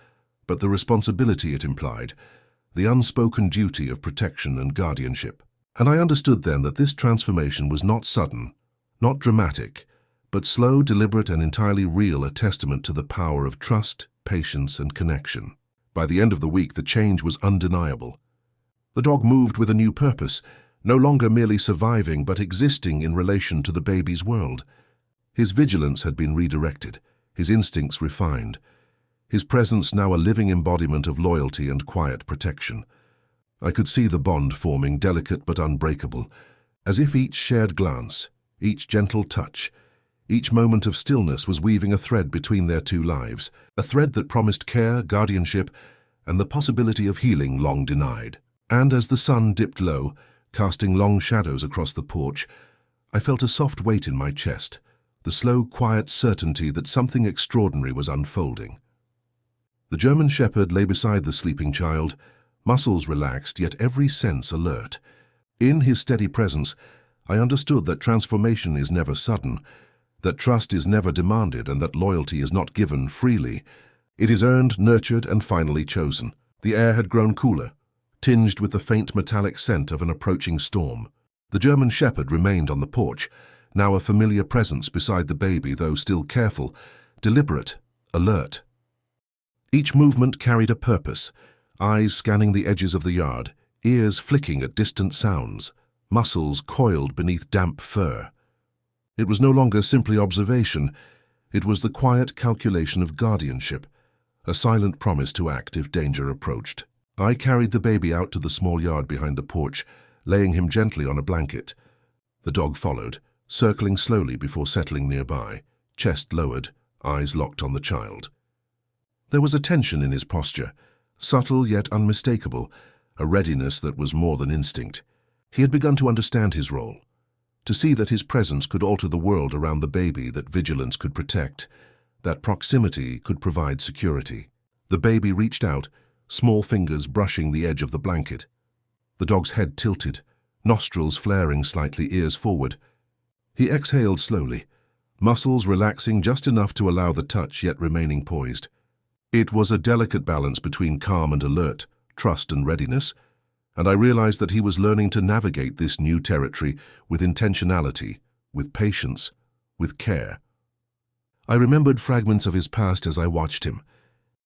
but the responsibility it implied, the unspoken duty of protection and guardianship. And I understood then that this transformation was not sudden, not dramatic, but slow, deliberate, and entirely real, a testament to the power of trust, patience, and connection. By the end of the week, the change was undeniable. The dog moved with a new purpose, no longer merely surviving but existing in relation to the baby's world. His vigilance had been redirected, his instincts refined, his presence now a living embodiment of loyalty and quiet protection. I could see the bond forming, delicate but unbreakable, as if each shared glance, each gentle touch, Each moment of stillness was weaving a thread between their two lives, a thread that promised care, guardianship, and the possibility of healing long denied. And as the sun dipped low, casting long shadows across the porch, I felt a soft weight in my chest, the slow, quiet certainty that something extraordinary was unfolding. The German shepherd lay beside the sleeping child, muscles relaxed, yet every sense alert. In his steady presence, I understood that transformation is never sudden, that trust is never demanded, and that loyalty is not given freely. It is earned, nurtured, and finally chosen. The air had grown cooler, tinged with the faint metallic scent of an approaching storm. The German shepherd remained on the porch, now a familiar presence beside the baby, though still careful, deliberate, alert. Each movement carried a purpose, eyes scanning the edges of the yard, ears flicking at distant sounds, muscles coiled beneath damp fur. It was no longer simply observation, it was the quiet calculation of guardianship, a silent promise to act if danger approached. I carried the baby out to the small yard behind the porch, laying him gently on a blanket. The dog followed, circling slowly before settling nearby, chest lowered, eyes locked on the child. There was a tension in his posture, subtle yet unmistakable, a readiness that was more than instinct. He had begun to understand his role, to see that his presence could alter the world around the baby, that vigilance could protect, that proximity could provide security. The baby reached out, small fingers brushing the edge of the blanket. The dog's head tilted, nostrils flaring slightly, ears forward. He exhaled slowly, muscles relaxing just enough to allow the touch yet remaining poised. It was a delicate balance between calm and alert, trust and readiness, and I realized that he was learning to navigate this new territory with intentionality, with patience, with care. I remembered fragments of his past as I watched him.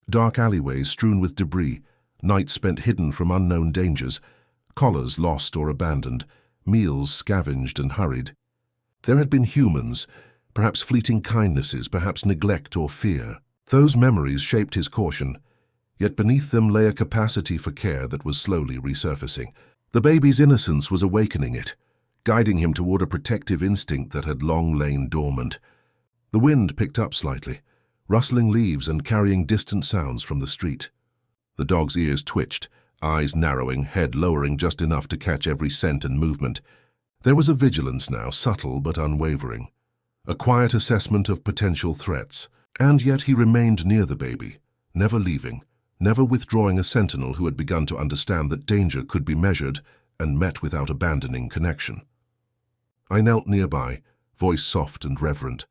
Dark alleyways strewn with debris, nights spent hidden from unknown dangers, collars lost or abandoned, meals scavenged and hurried. There had been humans, perhaps fleeting kindnesses, perhaps neglect or fear. Those memories shaped his caution, yet beneath them lay a capacity for care that was slowly resurfacing. The baby's innocence was awakening it, guiding him toward a protective instinct that had long lain dormant. The wind picked up slightly, rustling leaves and carrying distant sounds from the street. The dog's ears twitched, eyes narrowing, head lowering just enough to catch every scent and movement. There was a vigilance now, subtle but unwavering, a quiet assessment of potential threats. And yet he remained near the baby, never leaving, never withdrawing, a sentinel who had begun to understand that danger could be measured and met without abandoning connection. I knelt nearby, voice soft and reverent.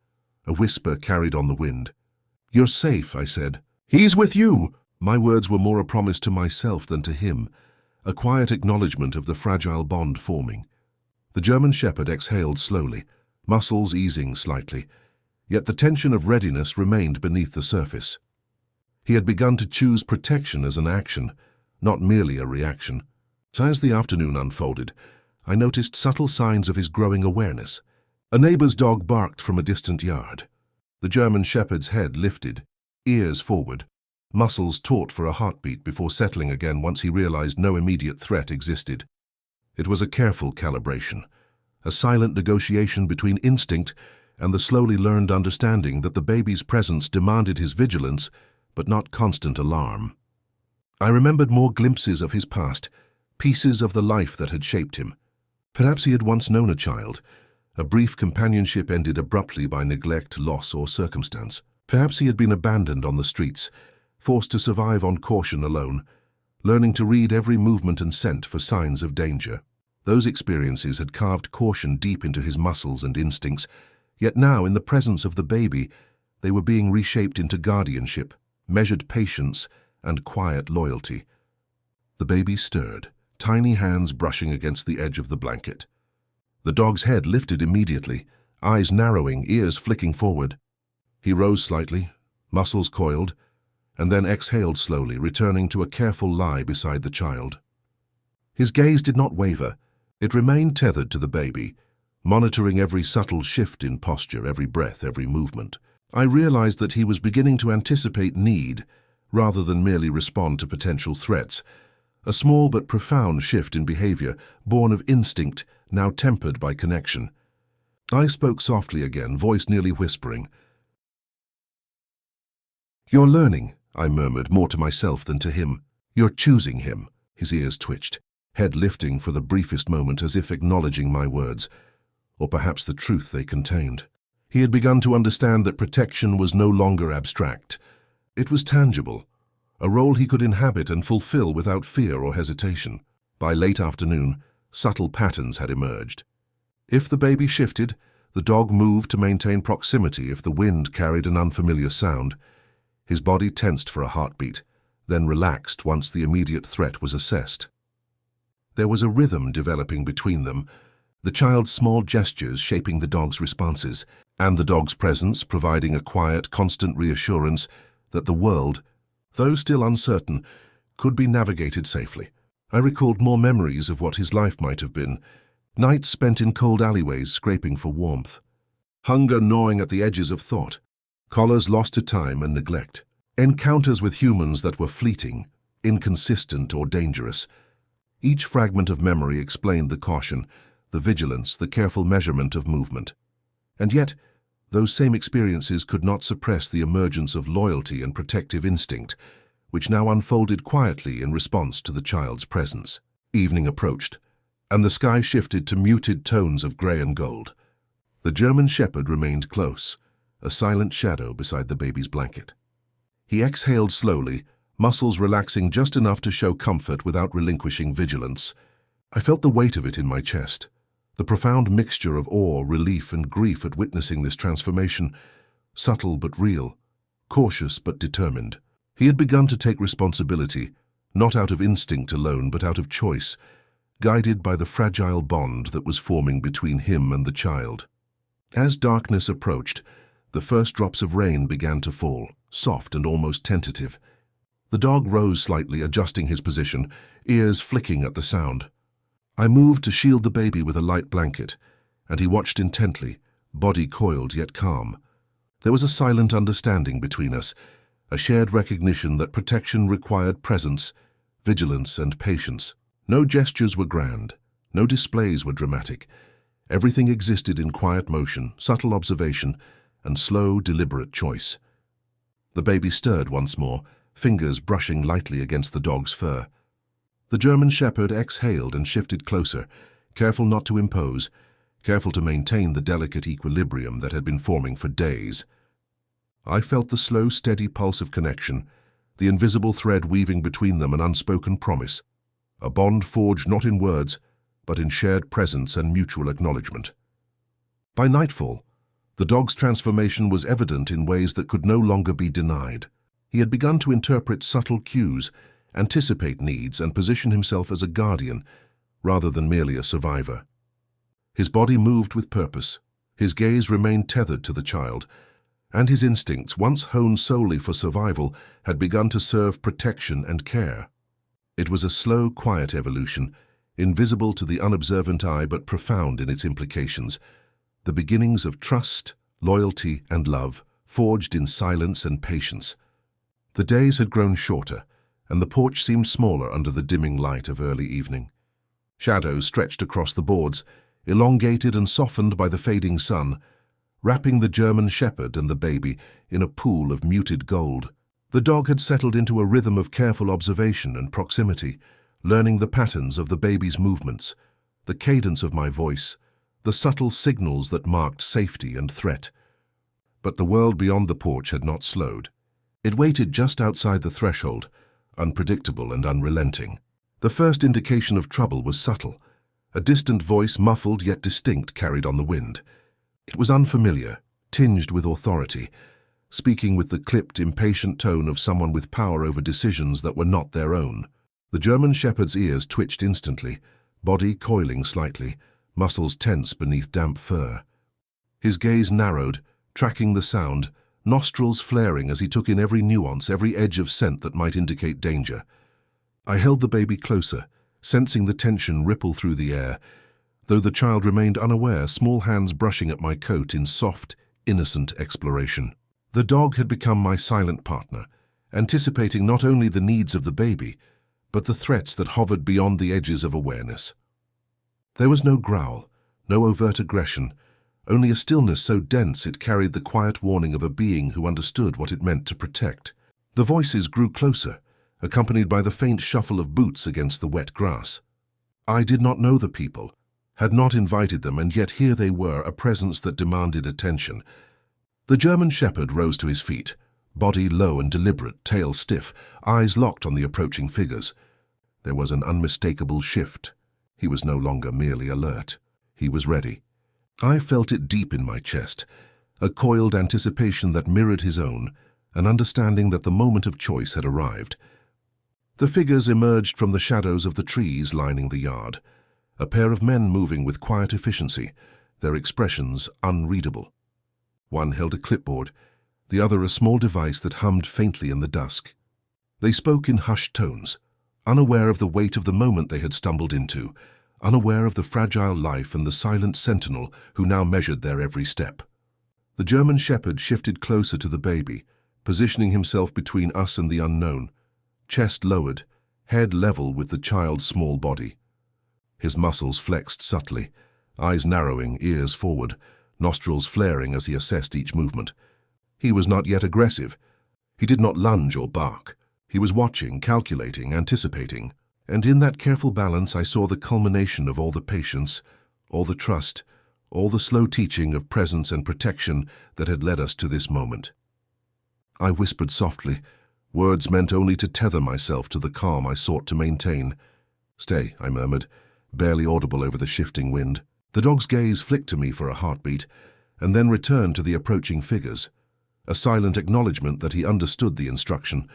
A whisper carried on the wind. "You're safe," I said. "He's with you!" My words were more a promise to myself than to him, a quiet acknowledgement of the fragile bond forming. The German shepherd exhaled slowly, muscles easing slightly, yet the tension of readiness remained beneath the surface. He had begun to choose protection as an action, not merely a reaction. As the afternoon unfolded, I noticed subtle signs of his growing awareness. A neighbor's dog barked from a distant yard. The German shepherd's head lifted, ears forward, muscles taut for a heartbeat before settling again once he realized no immediate threat existed. It was a careful calibration, a silent negotiation between instinct and the slowly learned understanding that the baby's presence demanded his vigilance, but not constant alarm. I remembered more glimpses of his past, pieces of the life that had shaped him. Perhaps he had once known a child. A brief companionship ended abruptly by neglect, loss, or circumstance. Perhaps he had been abandoned on the streets, forced to survive on caution alone, learning to read every movement and scent for signs of danger. Those experiences had carved caution deep into his muscles and instincts, yet now, in the presence of the baby, they were being reshaped into guardianship, measured patience, and quiet loyalty. The baby stirred, tiny hands brushing against the edge of the blanket. The dog's head lifted immediately, eyes narrowing, ears flicking forward. He rose slightly, muscles coiled, and then exhaled slowly, returning to a careful lie beside the child. His gaze did not waver. It remained tethered to the baby, monitoring every subtle shift in posture, every breath, every movement. I realized that he was beginning to anticipate need, rather than merely respond to potential threats, a small but profound shift in behavior, born of instinct, now tempered by connection. I spoke softly again, voice nearly whispering. "You're learning," I murmured, more to myself than to him. "You're choosing him." His ears twitched, head lifting for the briefest moment as if acknowledging my words, or perhaps the truth they contained. He had begun to understand that protection was no longer abstract. It was tangible, a role he could inhabit and fulfill without fear or hesitation. By late afternoon, subtle patterns had emerged. If the baby shifted, the dog moved to maintain proximity if the wind carried an unfamiliar sound. His body tensed for a heartbeat, then relaxed once the immediate threat was assessed. There was a rhythm developing between them, the child's small gestures shaping the dog's responses, and the dog's presence providing a quiet, constant reassurance that the world, though still uncertain, could be navigated safely. I recalled more memories of what his life might have been, nights spent in cold alleyways scraping for warmth, hunger gnawing at the edges of thought, collars lost to time and neglect, encounters with humans that were fleeting, inconsistent or dangerous. Each fragment of memory explained the caution, the vigilance, the careful measurement of movement. And yet, those same experiences could not suppress the emergence of loyalty and protective instinct, which now unfolded quietly in response to the child's presence. Evening approached, and the sky shifted to muted tones of grey and gold. The German shepherd remained close, a silent shadow beside the baby's blanket. He exhaled slowly, muscles relaxing just enough to show comfort without relinquishing vigilance. I felt the weight of it in my chest, the profound mixture of awe, relief, and grief at witnessing this transformation, subtle but real, cautious but determined. He had begun to take responsibility, not out of instinct alone, but out of choice, guided by the fragile bond that was forming between him and the child. As darkness approached, the first drops of rain began to fall, soft and almost tentative. The dog rose slightly, adjusting his position, ears flicking at the sound. I moved to shield the baby with a light blanket, and he watched intently, body coiled yet calm. There was a silent understanding between us, a shared recognition that protection required presence, vigilance, and patience. No gestures were grand, no displays were dramatic. Everything existed in quiet motion, subtle observation, and slow, deliberate choice. The baby stirred once more, fingers brushing lightly against the dog's fur. The German shepherd exhaled and shifted closer, careful not to impose, careful to maintain the delicate equilibrium that had been forming for days. I felt the slow, steady pulse of connection, the invisible thread weaving between them an unspoken promise, a bond forged not in words, but in shared presence and mutual acknowledgement. By nightfall, the dog's transformation was evident in ways that could no longer be denied. He had begun to interpret subtle cues, anticipate needs, and position himself as a guardian, rather than merely a survivor. His body moved with purpose, his gaze remained tethered to the child, and his instincts, once honed solely for survival, had begun to serve protection and care. It was a slow, quiet evolution, invisible to the unobservant eye but profound in its implications, the beginnings of trust, loyalty, and love, forged in silence and patience. The days had grown shorter, and the porch seemed smaller under the dimming light of early evening. Shadows stretched across the boards, elongated and softened by the fading sun, wrapping the German shepherd and the baby in a pool of muted gold. The dog had settled into a rhythm of careful observation and proximity, learning the patterns of the baby's movements, the cadence of my voice, the subtle signals that marked safety and threat. But the world beyond the porch had not slowed. It waited just outside the threshold, unpredictable and unrelenting. The first indication of trouble was subtle. A distant voice, muffled yet distinct, carried on the wind. It was unfamiliar, tinged with authority, speaking with the clipped, impatient tone of someone with power over decisions that were not their own. The German shepherd's ears twitched instantly, body coiling slightly, muscles tense beneath damp fur. His gaze narrowed, tracking the sound, nostrils flaring as he took in every nuance, every edge of scent that might indicate danger. I held the baby closer, sensing the tension ripple through the air, though the child remained unaware, small hands brushing at my coat in soft, innocent exploration. The dog had become my silent partner, anticipating not only the needs of the baby, but the threats that hovered beyond the edges of awareness. There was no growl, no overt aggression, only a stillness so dense it carried the quiet warning of a being who understood what it meant to protect. The voices grew closer, accompanied by the faint shuffle of boots against the wet grass. I did not know the people, had not invited them, and yet here they were, a presence that demanded attention. The German shepherd rose to his feet, body low and deliberate, tail stiff, eyes locked on the approaching figures. There was an unmistakable shift. He was no longer merely alert. He was ready. I felt it deep in my chest, a coiled anticipation that mirrored his own, an understanding that the moment of choice had arrived. The figures emerged from the shadows of the trees lining the yard, a pair of men moving with quiet efficiency, their expressions unreadable. One held a clipboard, the other a small device that hummed faintly in the dusk. They spoke in hushed tones, unaware of the weight of the moment they had stumbled into, unaware of the fragile life and the silent sentinel who now measured their every step. The German shepherd shifted closer to the baby, positioning himself between us and the unknown, chest lowered, head level with the child's small body. His muscles flexed subtly, eyes narrowing, ears forward, nostrils flaring as he assessed each movement. He was not yet aggressive. He did not lunge or bark. He was watching, calculating, anticipating. And in that careful balance I saw the culmination of all the patience, all the trust, all the slow teaching of presence and protection that had led us to this moment. I whispered softly, words meant only to tether myself to the calm I sought to maintain. "Stay," I murmured, barely audible over the shifting wind. The dog's gaze flicked to me for a heartbeat, and then returned to the approaching figures, a silent acknowledgement that he understood the instruction,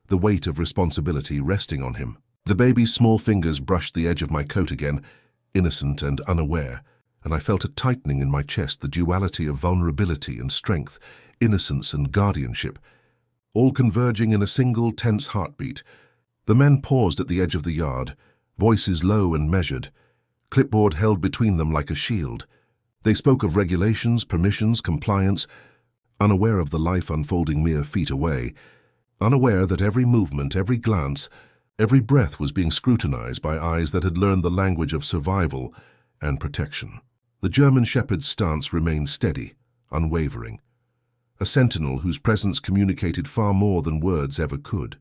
the weight of responsibility resting on him. The baby's small fingers brushed the edge of my coat again, innocent and unaware, and I felt a tightening in my chest, the duality of vulnerability and strength, innocence and guardianship, all converging in a single tense heartbeat. The men paused at the edge of the yard, voices low and measured, clipboard held between them like a shield. They spoke of regulations, permissions, compliance, unaware of the life unfolding mere feet away, unaware that every movement, every glance, every breath was being scrutinized by eyes that had learned the language of survival and protection. The German shepherd's stance remained steady, unwavering, a sentinel whose presence communicated far more than words ever could.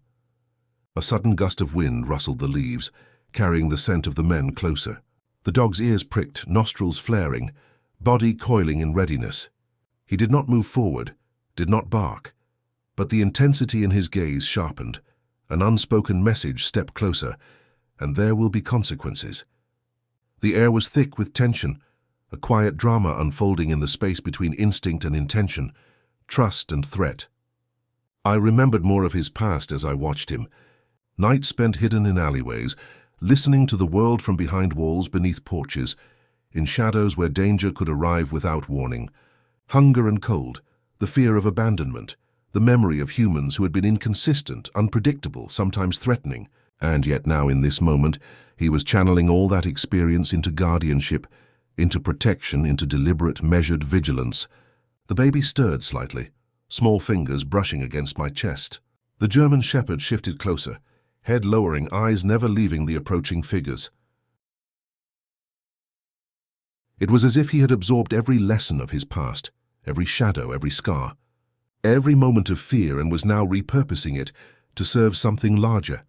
A sudden gust of wind rustled the leaves, carrying the scent of the men closer. The dog's ears pricked, nostrils flaring, body coiling in readiness. He did not move forward, did not bark, but the intensity in his gaze sharpened. An unspoken message: step closer, and there will be consequences. The air was thick with tension, a quiet drama unfolding in the space between instinct and intention, trust and threat. I remembered more of his past as I watched him. Nights spent hidden in alleyways, listening to the world from behind walls, beneath porches, in shadows where danger could arrive without warning. Hunger and cold, the fear of abandonment, the memory of humans who had been inconsistent, unpredictable, sometimes threatening. And yet now, in this moment, he was channeling all that experience into guardianship, into protection, into deliberate, measured vigilance. The baby stirred slightly, small fingers brushing against my chest. The German shepherd shifted closer, head lowering, eyes never leaving the approaching figures. It was as if he had absorbed every lesson of his past, every shadow, every scar, every moment of fear, and was now repurposing it to serve something larger,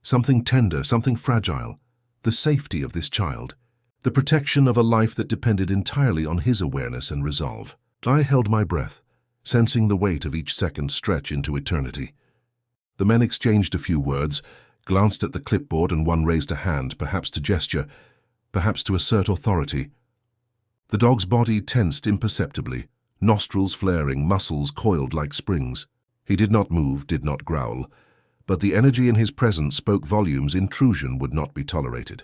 something tender, something fragile, the safety of this child, the protection of a life that depended entirely on his awareness and resolve. I held my breath, sensing the weight of each second stretch into eternity. The men exchanged a few words, glanced at the clipboard, and one raised a hand, perhaps to gesture, perhaps to assert authority. The dog's body tensed imperceptibly, nostrils flaring, muscles coiled like springs. He did not move, did not growl, but the energy in his presence spoke volumes. Intrusion would not be tolerated.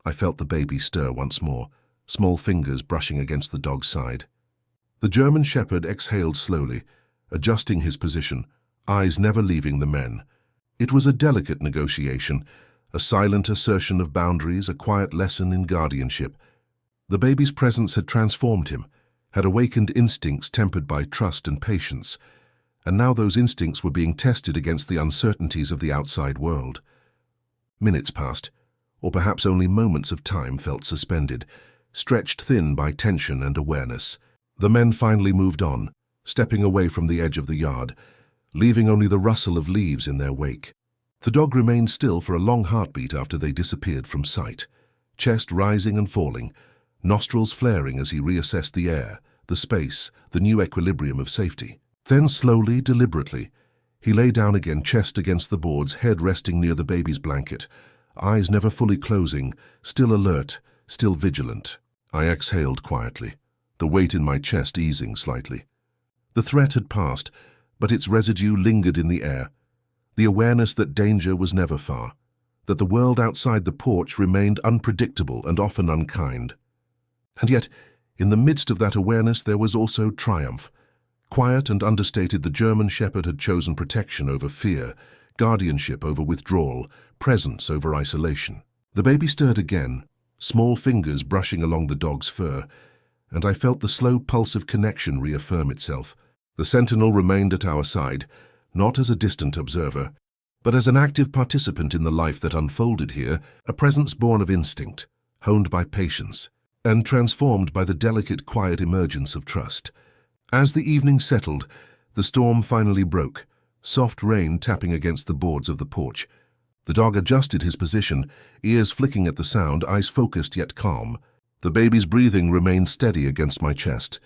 I felt the baby stir once more, small fingers brushing against the dog's side. The German shepherd exhaled slowly, adjusting his position, eyes never leaving the men. It was a delicate negotiation, a silent assertion of boundaries, a quiet lesson in guardianship. The baby's presence had transformed him, had awakened instincts tempered by trust and patience, and now those instincts were being tested against the uncertainties of the outside world. Minutes passed, or perhaps only moments of time felt suspended, stretched thin by tension and awareness. The men finally moved on, stepping away from the edge of the yard, leaving only the rustle of leaves in their wake. The dog remained still for a long heartbeat after they disappeared from sight, chest rising and falling, nostrils flaring as he reassessed the air, the space, the new equilibrium of safety. Then slowly, deliberately, he lay down again, chest against the boards, head resting near the baby's blanket, eyes never fully closing, still alert, still vigilant. I exhaled quietly, the weight in my chest easing slightly. The threat had passed, but its residue lingered in the air, the awareness that danger was never far, that the world outside the porch remained unpredictable and often unkind. And yet, in the midst of that awareness there was also triumph. Quiet and understated, the German Shepherd had chosen protection over fear, guardianship over withdrawal, presence over isolation. The baby stirred again, small fingers brushing along the dog's fur, and I felt the slow pulse of connection reaffirm itself. The sentinel remained at our side, not as a distant observer, but as an active participant in the life that unfolded here, a presence born of instinct, honed by patience, and transformed by the delicate, quiet emergence of trust. As the evening settled, the storm finally broke, soft rain tapping against the boards of the porch. The dog adjusted his position, ears flicking at the sound, eyes focused yet calm. The baby's breathing remained steady against my chest.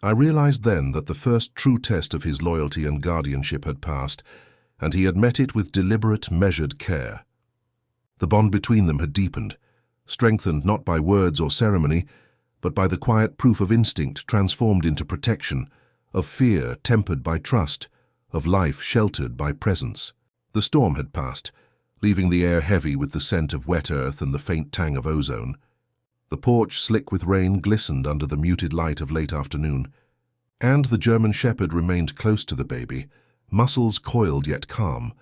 I realized then that the first true test of his loyalty and guardianship had passed, and he had met it with deliberate, measured care. The bond between them had deepened, strengthened not by words or ceremony, but by the quiet proof of instinct transformed into protection, of fear tempered by trust, of life sheltered by presence. The storm had passed, leaving the air heavy with the scent of wet earth and the faint tang of ozone. The porch, slick with rain, glistened under the muted light of late afternoon, and the German Shepherd remained close to the baby, muscles coiled yet calm,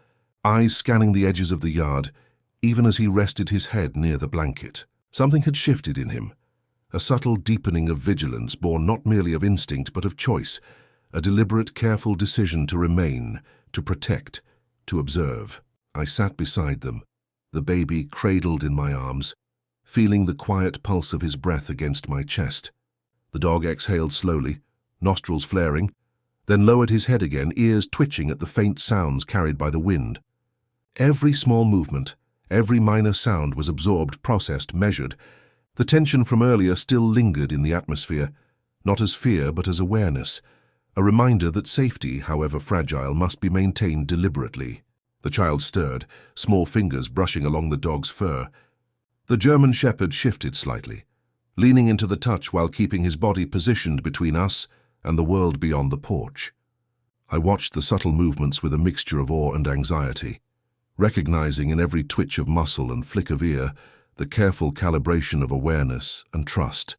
eyes scanning the edges of the yard, even as he rested his head near the blanket. Something had shifted in him, a subtle deepening of vigilance born not merely of instinct but of choice, a deliberate, careful decision to remain, to protect, to observe. I sat beside them, the baby cradled in my arms, feeling the quiet pulse of his breath against my chest. The dog exhaled slowly, nostrils flaring, then lowered his head again, ears twitching at the faint sounds carried by the wind. Every small movement, every minor sound was absorbed, processed, measured. The tension from earlier still lingered in the atmosphere, not as fear but as awareness, a reminder that safety, however fragile, must be maintained deliberately. The child stirred, small fingers brushing along the dog's fur. The German Shepherd shifted slightly, leaning into the touch while keeping his body positioned between us and the world beyond the porch. I watched the subtle movements with a mixture of awe and anxiety, recognizing in every twitch of muscle and flick of ear the careful calibration of awareness and trust.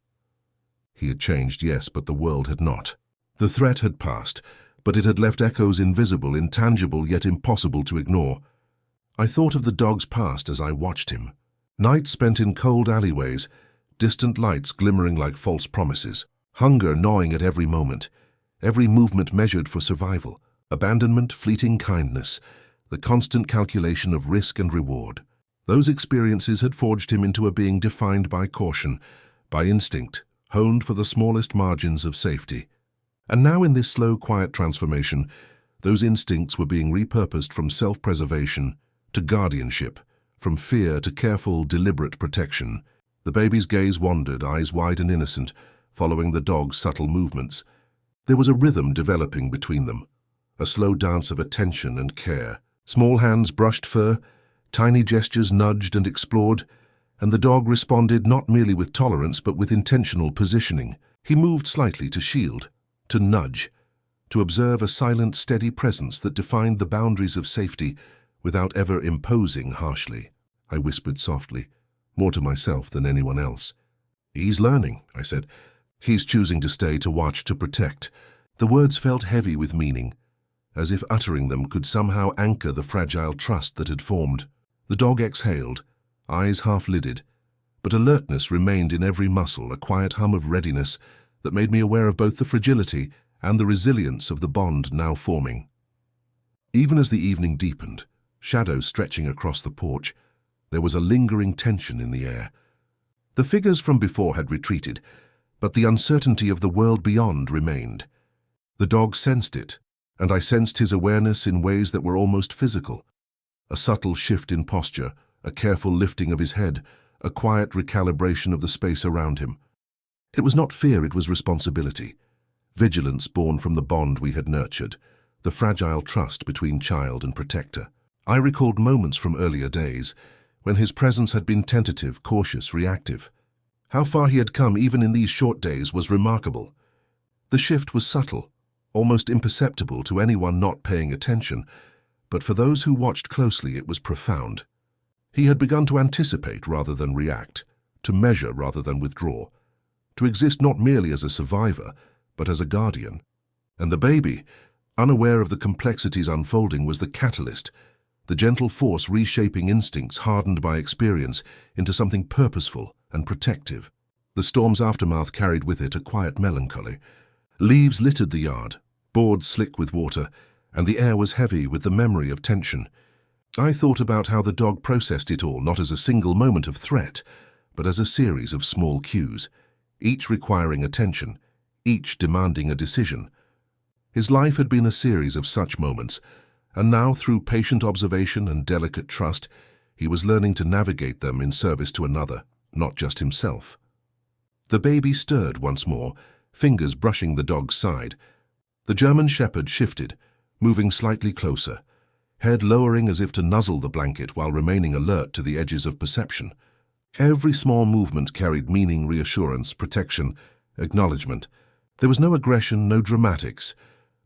He had changed, yes, but the world had not. The threat had passed, but it had left echoes invisible, intangible, yet impossible to ignore. I thought of the dog's past as I watched him. Nights spent in cold alleyways, distant lights glimmering like false promises, hunger gnawing at every moment, every movement measured for survival, abandonment, fleeting kindness, the constant calculation of risk and reward. Those experiences had forged him into a being defined by caution, by instinct, honed for the smallest margins of safety. And now in this slow, quiet transformation, those instincts were being repurposed from self-preservation to guardianship, from fear to careful, deliberate protection. The baby's gaze wandered, eyes wide and innocent, following the dog's subtle movements. There was a rhythm developing between them, a slow dance of attention and care. Small hands brushed fur, tiny gestures nudged and explored, and the dog responded not merely with tolerance but with intentional positioning. He moved slightly to shield, to nudge, to observe a silent, steady presence that defined the boundaries of safety without ever imposing harshly. I whispered softly, more to myself than anyone else. "He's learning," I said. "He's choosing to stay, to watch, to protect." The words felt heavy with meaning, as if uttering them could somehow anchor the fragile trust that had formed. The dog exhaled, eyes half-lidded, but alertness remained in every muscle, a quiet hum of readiness that made me aware of both the fragility and the resilience of the bond now forming. Even as the evening deepened, shadows stretching across the porch, there was a lingering tension in the air. The figures from before had retreated, but the uncertainty of the world beyond remained. The dog sensed it, and I sensed his awareness in ways that were almost physical. A subtle shift in posture, a careful lifting of his head, a quiet recalibration of the space around him. It was not fear, it was responsibility. Vigilance born from the bond we had nurtured, the fragile trust between child and protector. I recalled moments from earlier days, when his presence had been tentative, cautious, reactive. How far he had come even in these short days was remarkable. The shift was subtle, almost imperceptible to anyone not paying attention, but for those who watched closely it was profound. He had begun to anticipate rather than react, to measure rather than withdraw, to exist not merely as a survivor, but as a guardian. And the baby, unaware of the complexities unfolding, was the catalyst, the gentle force reshaping instincts hardened by experience into something purposeful and protective. The storm's aftermath carried with it a quiet melancholy. Leaves littered the yard, boards slick with water, and the air was heavy with the memory of tension. I thought about how the dog processed it all, not as a single moment of threat, but as a series of small cues, each requiring attention, each demanding a decision. His life had been a series of such moments, and now, through patient observation and delicate trust, he was learning to navigate them in service to another, not just himself. The baby stirred once more, fingers brushing the dog's side. The German shepherd shifted, moving slightly closer, head lowering as if to nuzzle the blanket while remaining alert to the edges of perception. Every small movement carried meaning, reassurance, protection, acknowledgement. There was no aggression, no dramatics,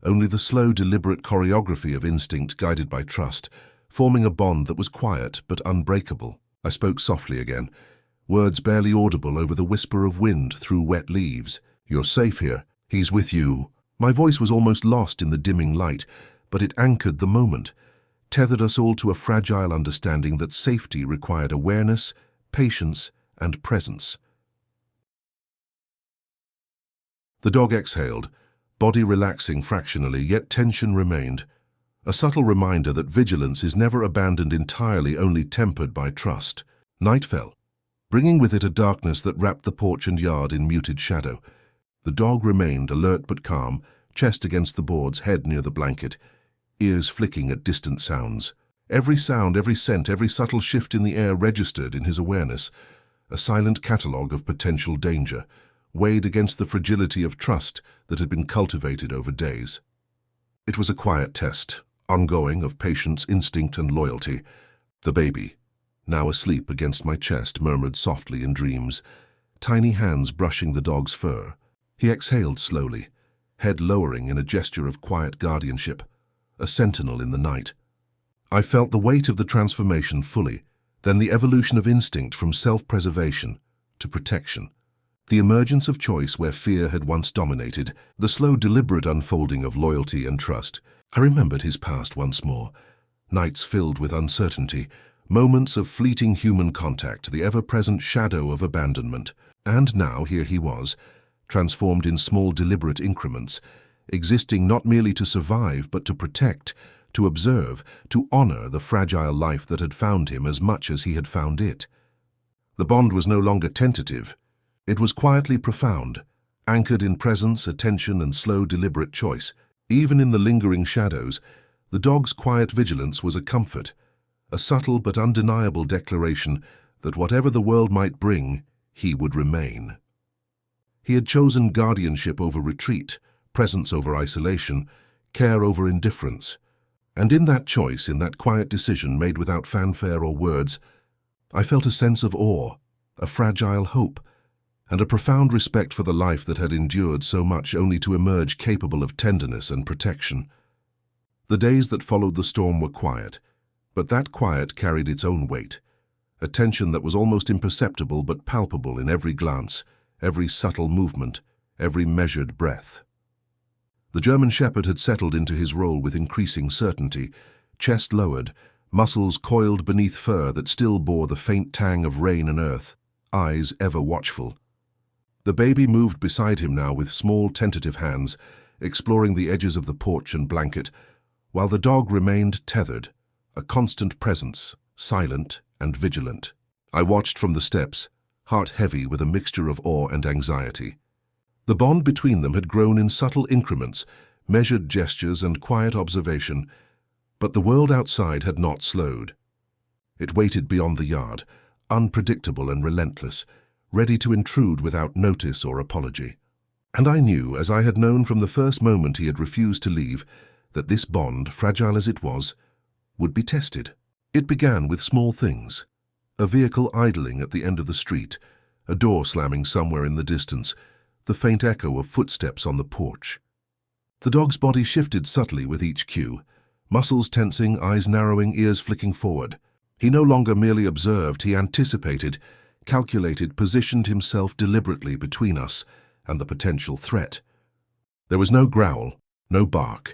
only the slow, deliberate choreography of instinct guided by trust, forming a bond that was quiet but unbreakable. I spoke softly again, words barely audible over the whisper of wind through wet leaves. "You're safe here. He's with you." My voice was almost lost in the dimming light, but it anchored the moment, tethered us all to a fragile understanding that safety required awareness, patience, and presence. The dog exhaled, body relaxing fractionally, yet tension remained. A subtle reminder that vigilance is never abandoned entirely, only tempered by trust. Night fell, bringing with it a darkness that wrapped the porch and yard in muted shadow. The dog remained alert but calm, chest against the boards, head near the blanket, ears flicking at distant sounds. Every sound, every scent, every subtle shift in the air registered in his awareness, a silent catalogue of potential danger, weighed against the fragility of trust that had been cultivated over days. It was a quiet test, ongoing, of patience, instinct, and loyalty. The baby, now asleep against my chest, murmured softly in dreams, tiny hands brushing the dog's fur. He exhaled slowly, head lowering in a gesture of quiet guardianship, a sentinel in the night. I felt the weight of the transformation fully, then the evolution of instinct from self-preservation to protection. The emergence of choice where fear had once dominated, the slow, deliberate unfolding of loyalty and trust. I remembered his past once more, nights filled with uncertainty, moments of fleeting human contact, the ever-present shadow of abandonment. And now here he was, transformed in small, deliberate increments, existing not merely to survive but to protect, to observe, to honor the fragile life that had found him as much as he had found it. The bond was no longer tentative. It was quietly profound, anchored in presence, attention, and slow, deliberate choice. Even in the lingering shadows, the dog's quiet vigilance was a comfort, a subtle but undeniable declaration that whatever the world might bring, he would remain. He had chosen guardianship over retreat, presence over isolation, care over indifference. And in that choice, in that quiet decision made without fanfare or words, I felt a sense of awe, a fragile hope, and a profound respect for the life that had endured so much only to emerge capable of tenderness and protection. The days that followed the storm were quiet, but that quiet carried its own weight, a tension that was almost imperceptible but palpable in every glance, every subtle movement, every measured breath. The German shepherd had settled into his role with increasing certainty, chest lowered, muscles coiled beneath fur that still bore the faint tang of rain and earth, eyes ever watchful. The baby moved beside him now with small, tentative hands, exploring the edges of the porch and blanket, while the dog remained tethered, a constant presence, silent and vigilant. I watched from the steps, heart heavy with a mixture of awe and anxiety. The bond between them had grown in subtle increments, measured gestures and quiet observation, but the world outside had not slowed. It waited beyond the yard, unpredictable and relentless, ready to intrude without notice or apology. And I knew, as I had known from the first moment he had refused to leave, that this bond, fragile as it was, would be tested. It began with small things. A vehicle idling at the end of the street, a door slamming somewhere in the distance, the faint echo of footsteps on the porch. The dog's body shifted subtly with each cue, muscles tensing, eyes narrowing, ears flicking forward. He no longer merely observed, he anticipated, calculated, positioned himself deliberately between us and the potential threat. There was no growl, no bark,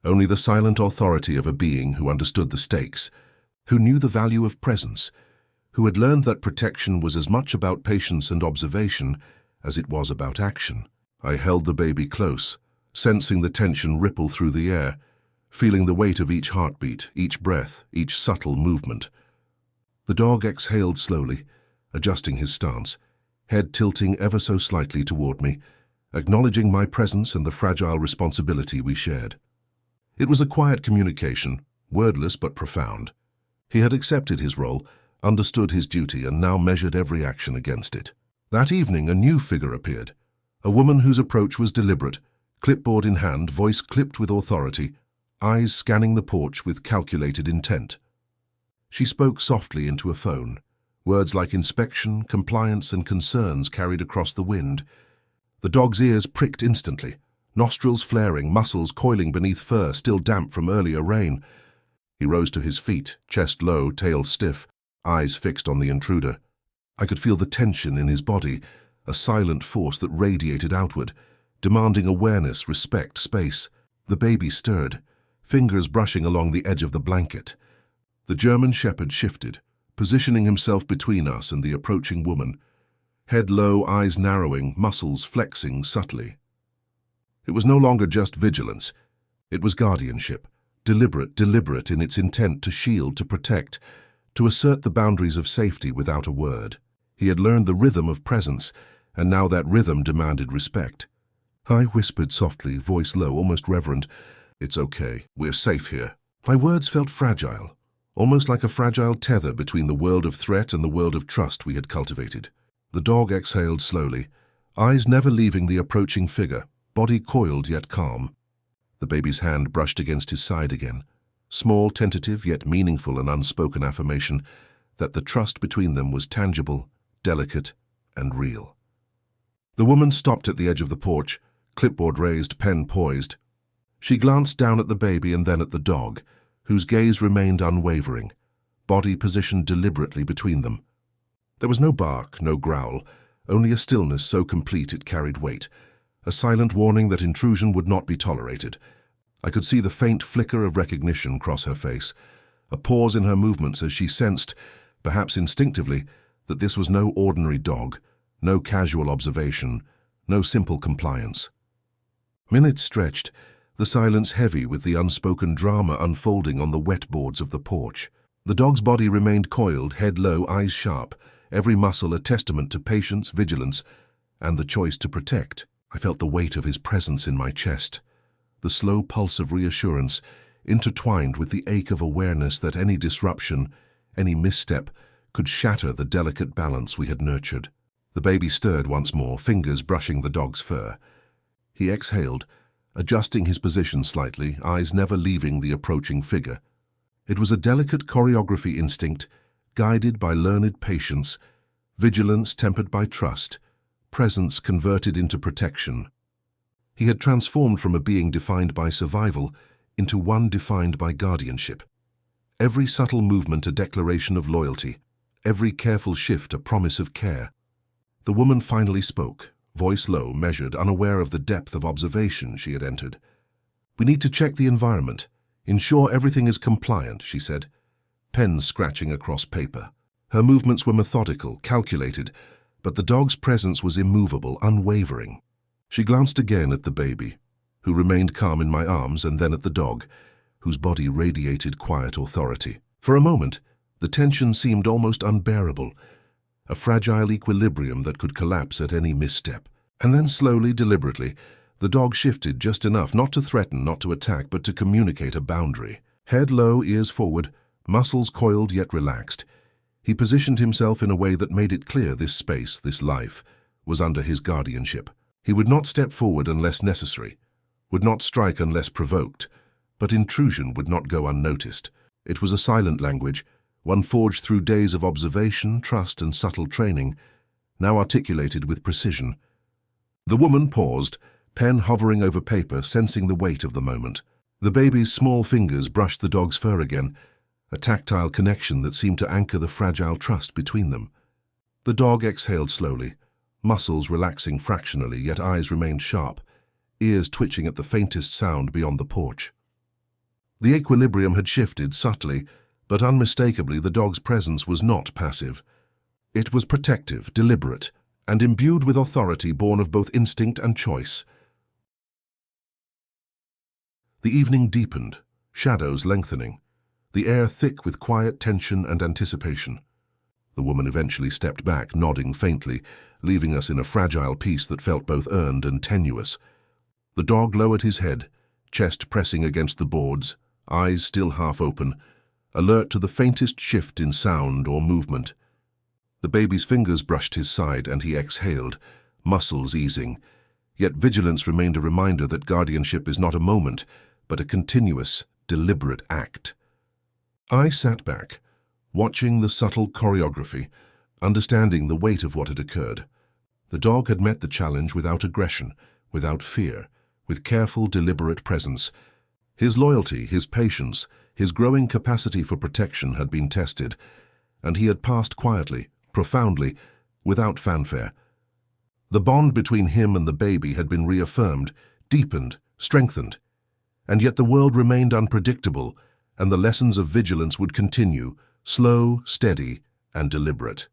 only the silent authority of a being who understood the stakes, who knew the value of presence, who had learned that protection was as much about patience and observation as it was about action. I held the baby close, sensing the tension ripple through the air, feeling the weight of each heartbeat, each breath, each subtle movement. The dog exhaled slowly, adjusting his stance, head tilting ever so slightly toward me, acknowledging my presence and the fragile responsibility we shared. It was a quiet communication, wordless but profound. He had accepted his role, understood his duty, and now measured every action against it. That evening, a new figure appeared, a woman whose approach was deliberate, clipboard in hand, voice clipped with authority, eyes scanning the porch with calculated intent. She spoke softly into a phone, words like inspection, compliance, and concerns carried across the wind. The dog's ears pricked instantly, nostrils flaring, muscles coiling beneath fur still damp from earlier rain. He rose to his feet, chest low, tail stiff, eyes fixed on the intruder. I could feel the tension in his body, a silent force that radiated outward, demanding awareness, respect, space. The baby stirred, fingers brushing along the edge of the blanket. The German shepherd shifted, positioning himself between us and the approaching woman, head low, eyes narrowing, muscles flexing subtly. It was no longer just vigilance. It was guardianship, deliberate in its intent to shield, to protect, to assert the boundaries of safety without a word. He had learned the rhythm of presence, and now that rhythm demanded respect. I whispered softly, voice low, almost reverent, "It's okay, we're safe here." My words felt fragile, almost like a fragile tether between the world of threat and the world of trust we had cultivated. The dog exhaled slowly, eyes never leaving the approaching figure, body coiled yet calm. The baby's hand brushed against his side again, small, tentative, yet meaningful and unspoken affirmation that the trust between them was tangible, delicate, and real. The woman stopped at the edge of the porch, clipboard raised, pen poised. She glanced down at the baby and then at the dog, whose gaze remained unwavering, body positioned deliberately between them. There was no bark, no growl, only a stillness so complete it carried weight, a silent warning that intrusion would not be tolerated. I could see the faint flicker of recognition cross her face, a pause in her movements as she sensed, perhaps instinctively, that this was no ordinary dog, no casual observation, no simple compliance. Minutes stretched, the silence heavy with the unspoken drama unfolding on the wet boards of the porch. The dog's body remained coiled, head low, eyes sharp, every muscle a testament to patience, vigilance, and the choice to protect. I felt the weight of his presence in my chest, the slow pulse of reassurance, intertwined with the ache of awareness that any disruption, any misstep, could shatter the delicate balance we had nurtured. The baby stirred once more, fingers brushing the dog's fur. He exhaled, adjusting his position slightly, eyes never leaving the approaching figure. It was a delicate choreography instinct, guided by learned patience, vigilance tempered by trust, presence converted into protection. He had transformed from a being defined by survival into one defined by guardianship. Every subtle movement a declaration of loyalty, every careful shift a promise of care. The woman finally spoke, voice low, measured, unaware of the depth of observation she had entered. "We need to check the environment, ensure everything is compliant," she said, pens scratching across paper. Her movements were methodical, calculated, but the dog's presence was immovable, unwavering. She glanced again at the baby, who remained calm in my arms, and then at the dog, whose body radiated quiet authority. For a moment, the tension seemed almost unbearable, a fragile equilibrium that could collapse at any misstep. And then slowly, deliberately, the dog shifted just enough not to threaten, not to attack, but to communicate a boundary. Head low, ears forward, muscles coiled yet relaxed. He positioned himself in a way that made it clear this space, this life, was under his guardianship. He would not step forward unless necessary, would not strike unless provoked, but intrusion would not go unnoticed. It was a silent language, one forged through days of observation, trust, and subtle training, now articulated with precision. The woman paused, pen hovering over paper, sensing the weight of the moment. The baby's small fingers brushed the dog's fur again, a tactile connection that seemed to anchor the fragile trust between them. The dog exhaled slowly, muscles relaxing fractionally, yet eyes remained sharp, ears twitching at the faintest sound beyond the porch. The equilibrium had shifted subtly, but unmistakably the dog's presence was not passive. It was protective, deliberate, and imbued with authority born of both instinct and choice. The evening deepened, shadows lengthening, the air thick with quiet tension and anticipation. The woman eventually stepped back, nodding faintly, leaving us in a fragile peace that felt both earned and tenuous. The dog lowered his head, chest pressing against the boards, eyes still half open, alert to the faintest shift in sound or movement. The baby's fingers brushed his side and he exhaled, muscles easing. Yet vigilance remained a reminder that guardianship is not a moment, but a continuous, deliberate act. I sat back, watching the subtle choreography, understanding the weight of what had occurred. The dog had met the challenge without aggression, without fear, with careful, deliberate presence. His loyalty, his patience, his growing capacity for protection had been tested, and he had passed quietly, profoundly, without fanfare. The bond between him and the baby had been reaffirmed, deepened, strengthened, and yet the world remained unpredictable, and the lessons of vigilance would continue, slow, steady, and deliberate.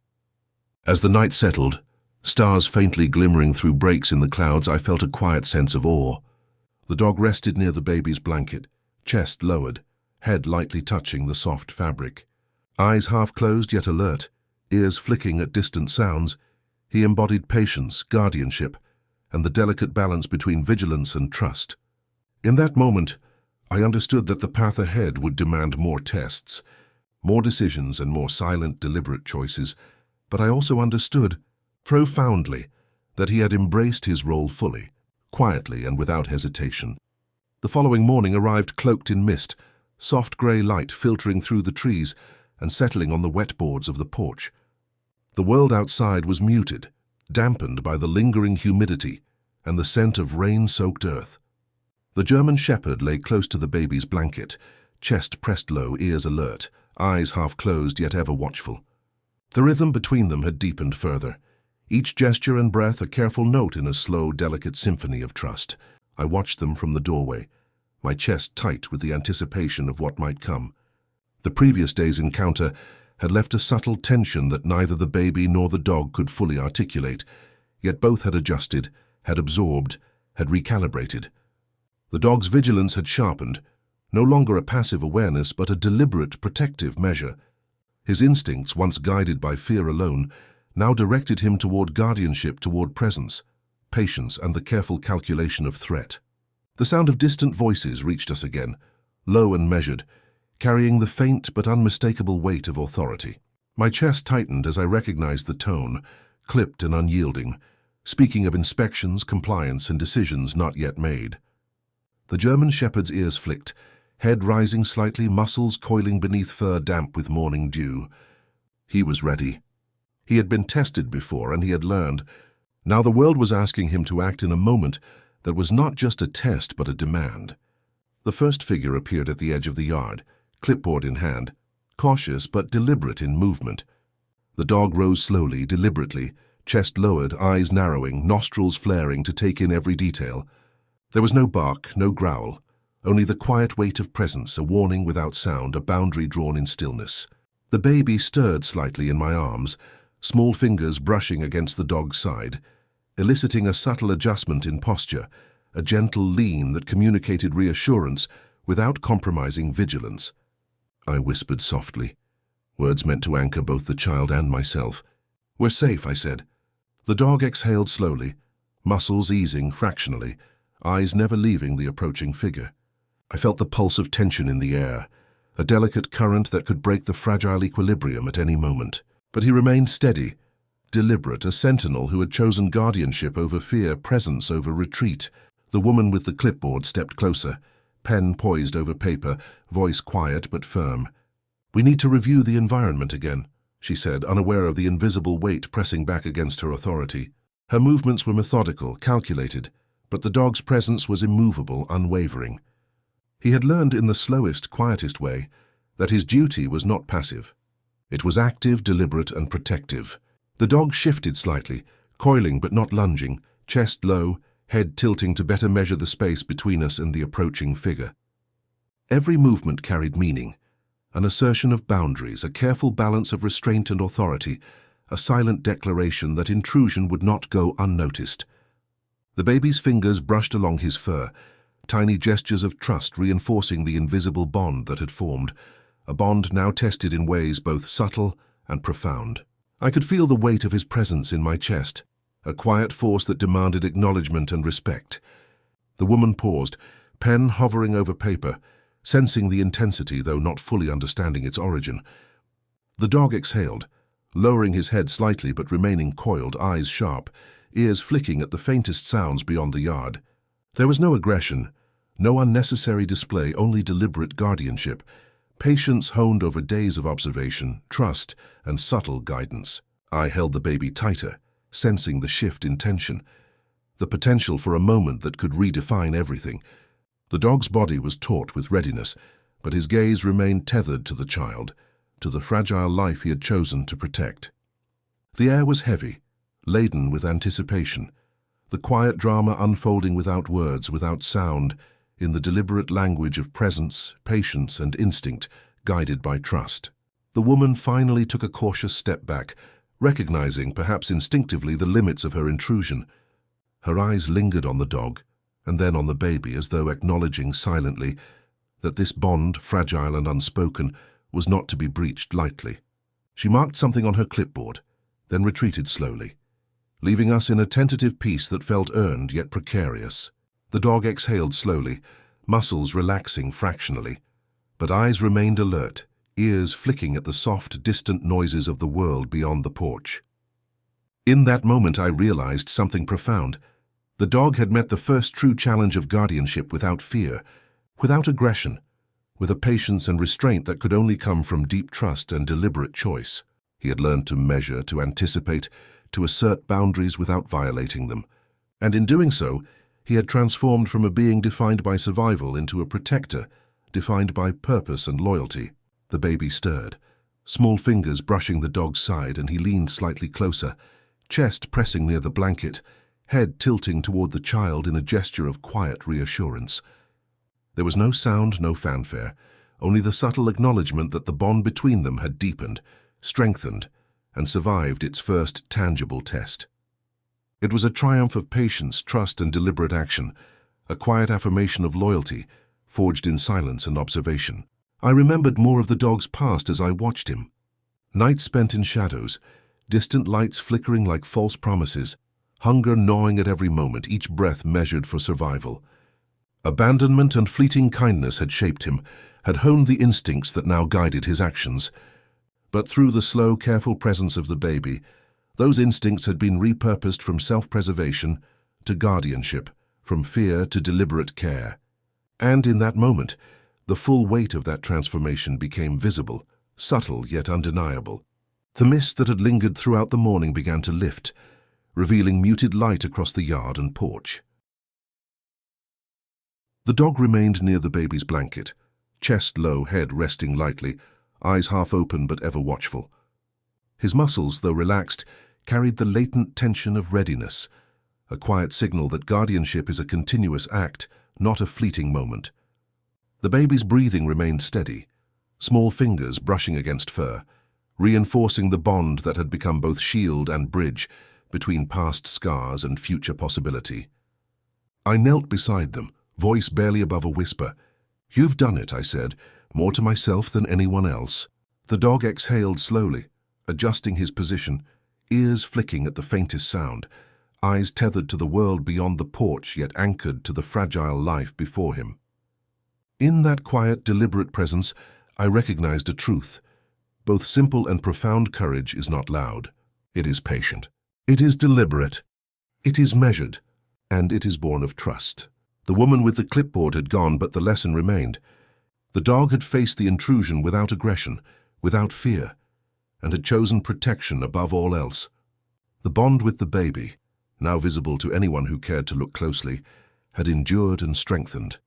As the night settled, stars faintly glimmering through breaks in the clouds, I felt a quiet sense of awe. The dog rested near the baby's blanket, chest lowered, head lightly touching the soft fabric. Eyes half closed yet alert, ears flicking at distant sounds, he embodied patience, guardianship, and the delicate balance between vigilance and trust. In that moment, I understood that the path ahead would demand more tests, more decisions and more silent, deliberate choices, but I also understood, profoundly, that he had embraced his role fully, quietly and without hesitation. The following morning arrived cloaked in mist, soft grey light filtering through the trees and settling on the wet boards of the porch. The world outside was muted, dampened by the lingering humidity and the scent of rain-soaked earth. The German shepherd lay close to the baby's blanket, chest pressed low, ears alert, eyes half closed yet ever watchful. The rhythm between them had deepened further, each gesture and breath a careful note in a slow, delicate symphony of trust. I watched them from the doorway, my chest tight with the anticipation of what might come. The previous day's encounter had left a subtle tension that neither the baby nor the dog could fully articulate, yet both had adjusted, had absorbed, had recalibrated. The dog's vigilance had sharpened, no longer a passive awareness but a deliberate, protective measure. His instincts, once guided by fear alone, now directed him toward guardianship, toward presence, patience, and the careful calculation of threat. The sound of distant voices reached us again, low and measured, carrying the faint but unmistakable weight of authority. My chest tightened as I recognized the tone, clipped and unyielding, speaking of inspections, compliance, and decisions not yet made. The German shepherd's ears flicked, head rising slightly, muscles coiling beneath fur damp with morning dew. He was ready. He had been tested before, and he had learned. Now the world was asking him to act in a moment that was not just a test but a demand. The first figure appeared at the edge of the yard, clipboard in hand, cautious but deliberate in movement. The dog rose slowly, deliberately, chest lowered, eyes narrowing, nostrils flaring to take in every detail. There was no bark, no growl, only the quiet weight of presence, a warning without sound, a boundary drawn in stillness. The baby stirred slightly in my arms, small fingers brushing against the dog's side, eliciting a subtle adjustment in posture, a gentle lean that communicated reassurance without compromising vigilance. I whispered softly, words meant to anchor both the child and myself. "We're safe," I said. The dog exhaled slowly, muscles easing fractionally, eyes never leaving the approaching figure. I felt the pulse of tension in the air, a delicate current that could break the fragile equilibrium at any moment. But he remained steady, deliberate, a sentinel who had chosen guardianship over fear, presence over retreat. The woman with the clipboard stepped closer, pen poised over paper, voice quiet but firm. "We need to review the environment again," she said, unaware of the invisible weight pressing back against her authority. Her movements were methodical, calculated, but the dog's presence was immovable, unwavering. He had learned in the slowest, quietest way that his duty was not passive. It was active, deliberate, and protective. The dog shifted slightly, coiling but not lunging, chest low, head tilting to better measure the space between us and the approaching figure. Every movement carried meaning, an assertion of boundaries, a careful balance of restraint and authority, a silent declaration that intrusion would not go unnoticed. The baby's fingers brushed along his fur, tiny gestures of trust reinforcing the invisible bond that had formed, a bond now tested in ways both subtle and profound. I could feel the weight of his presence in my chest, a quiet force that demanded acknowledgement and respect. The woman paused, pen hovering over paper, sensing the intensity though not fully understanding its origin. The dog exhaled, lowering his head slightly but remaining coiled, eyes sharp, ears flicking at the faintest sounds beyond the yard. There was no aggression, no unnecessary display, only deliberate guardianship, patience honed over days of observation, trust, and subtle guidance. I held the baby tighter, sensing the shift in tension, the potential for a moment that could redefine everything. The dog's body was taut with readiness, but his gaze remained tethered to the child, to the fragile life he had chosen to protect. The air was heavy, laden with anticipation, the quiet drama unfolding without words, without sound, in the deliberate language of presence, patience, and instinct, guided by trust. The woman finally took a cautious step back, recognizing, perhaps instinctively, the limits of her intrusion. Her eyes lingered on the dog, and then on the baby, as though acknowledging silently that this bond, fragile and unspoken, was not to be breached lightly. She marked something on her clipboard, then retreated slowly, leaving us in a tentative peace that felt earned yet precarious. The dog exhaled slowly, muscles relaxing fractionally, but eyes remained alert, ears flicking at the soft, distant noises of the world beyond the porch. In that moment I realized something profound. The dog had met the first true challenge of guardianship without fear, without aggression, with a patience and restraint that could only come from deep trust and deliberate choice. He had learned to measure, to anticipate, to assert boundaries without violating them. And in doing so, he had transformed from a being defined by survival into a protector, defined by purpose and loyalty. The baby stirred, small fingers brushing the dog's side, and he leaned slightly closer, chest pressing near the blanket, head tilting toward the child in a gesture of quiet reassurance. There was no sound, no fanfare, only the subtle acknowledgement that the bond between them had deepened, strengthened, and survived its first tangible test. It was a triumph of patience, trust, and deliberate action, a quiet affirmation of loyalty, forged in silence and observation. I remembered more of the dog's past as I watched him. Nights spent in shadows, distant lights flickering like false promises, hunger gnawing at every moment, each breath measured for survival. Abandonment and fleeting kindness had shaped him, had honed the instincts that now guided his actions. But through the slow, careful presence of the baby, those instincts had been repurposed from self-preservation to guardianship, from fear to deliberate care. And in that moment, the full weight of that transformation became visible, subtle yet undeniable. The mist that had lingered throughout the morning began to lift, revealing muted light across the yard and porch. The dog remained near the baby's blanket, chest low, head resting lightly, eyes half open but ever watchful. His muscles, though relaxed, carried the latent tension of readiness, a quiet signal that guardianship is a continuous act, not a fleeting moment. The baby's breathing remained steady, small fingers brushing against fur, reinforcing the bond that had become both shield and bridge between past scars and future possibility. I knelt beside them, voice barely above a whisper. "You've done it," I said, more to myself than anyone else. The dog exhaled slowly, adjusting his position, ears flicking at the faintest sound, eyes tethered to the world beyond the porch yet anchored to the fragile life before him. In that quiet, deliberate presence, I recognized a truth. Both simple and profound courage is not loud. It is patient. It is deliberate. It is measured. And it is born of trust. The woman with the clipboard had gone, but the lesson remained. The dog had faced the intrusion without aggression, without fear, and had chosen protection above all else. The bond with the baby, now visible to anyone who cared to look closely, had endured and strengthened.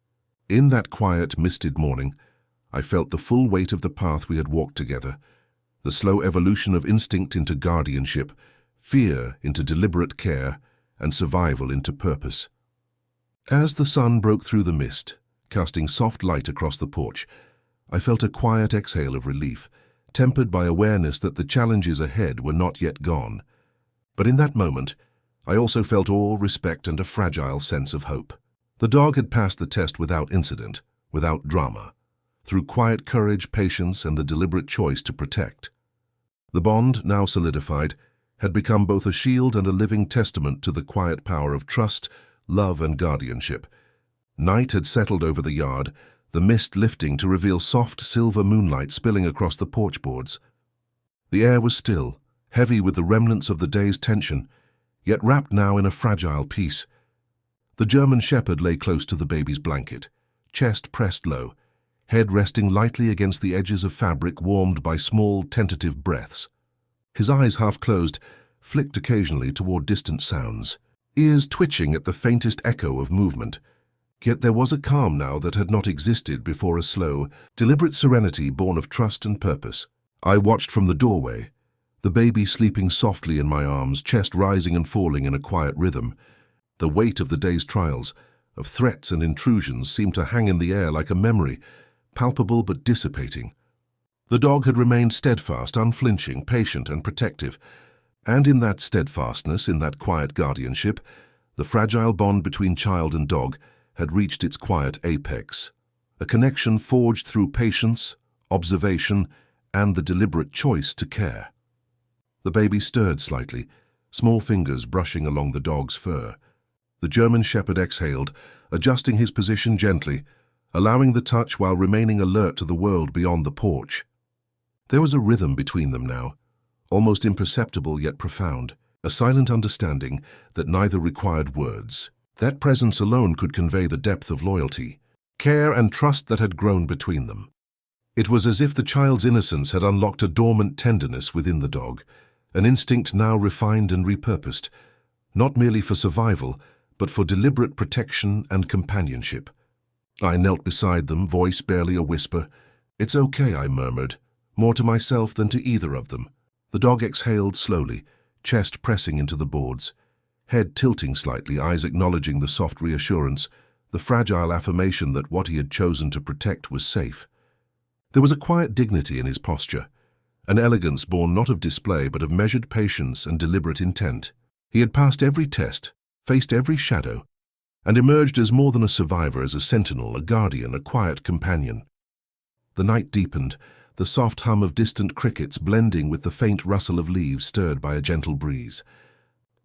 In that quiet, misted morning, I felt the full weight of the path we had walked together, the slow evolution of instinct into guardianship, fear into deliberate care, and survival into purpose. As the sun broke through the mist, casting soft light across the porch, I felt a quiet exhale of relief, tempered by awareness that the challenges ahead were not yet gone. But in that moment, I also felt awe, respect, and a fragile sense of hope. The dog had passed the test without incident, without drama, through quiet courage, patience, and the deliberate choice to protect. The bond, now solidified, had become both a shield and a living testament to the quiet power of trust, love, and guardianship. Night had settled over the yard, the mist lifting to reveal soft silver moonlight spilling across the porch boards. The air was still, heavy with the remnants of the day's tension, yet wrapped now in a fragile peace. The German shepherd lay close to the baby's blanket, chest pressed low, head resting lightly against the edges of fabric warmed by small, tentative breaths. His eyes half closed, flicked occasionally toward distant sounds, ears twitching at the faintest echo of movement. Yet there was a calm now that had not existed before, a slow, deliberate serenity born of trust and purpose. I watched from the doorway, the baby sleeping softly in my arms, chest rising and falling in a quiet rhythm. The weight of the day's trials, of threats and intrusions, seemed to hang in the air like a memory, palpable but dissipating. The dog had remained steadfast, unflinching, patient, and protective. And in that steadfastness, in that quiet guardianship, the fragile bond between child and dog had reached its quiet apex, a connection forged through patience, observation, and the deliberate choice to care. The baby stirred slightly, small fingers brushing along the dog's fur. The German shepherd exhaled, adjusting his position gently, allowing the touch while remaining alert to the world beyond the porch. There was a rhythm between them now, almost imperceptible yet profound, a silent understanding that neither required words. That presence alone could convey the depth of loyalty, care, and trust that had grown between them. It was as if the child's innocence had unlocked a dormant tenderness within the dog, an instinct now refined and repurposed, not merely for survival, but for deliberate protection and companionship. I knelt beside them, voice barely a whisper. "It's okay," I murmured, more to myself than to either of them. The dog exhaled slowly, chest pressing into the boards, head tilting slightly, eyes acknowledging the soft reassurance, the fragile affirmation that what he had chosen to protect was safe. There was a quiet dignity in his posture, an elegance born not of display but of measured patience and deliberate intent. He had passed every test, faced every shadow, and emerged as more than a survivor, as a sentinel, a guardian, a quiet companion. The night deepened, the soft hum of distant crickets blending with the faint rustle of leaves stirred by a gentle breeze.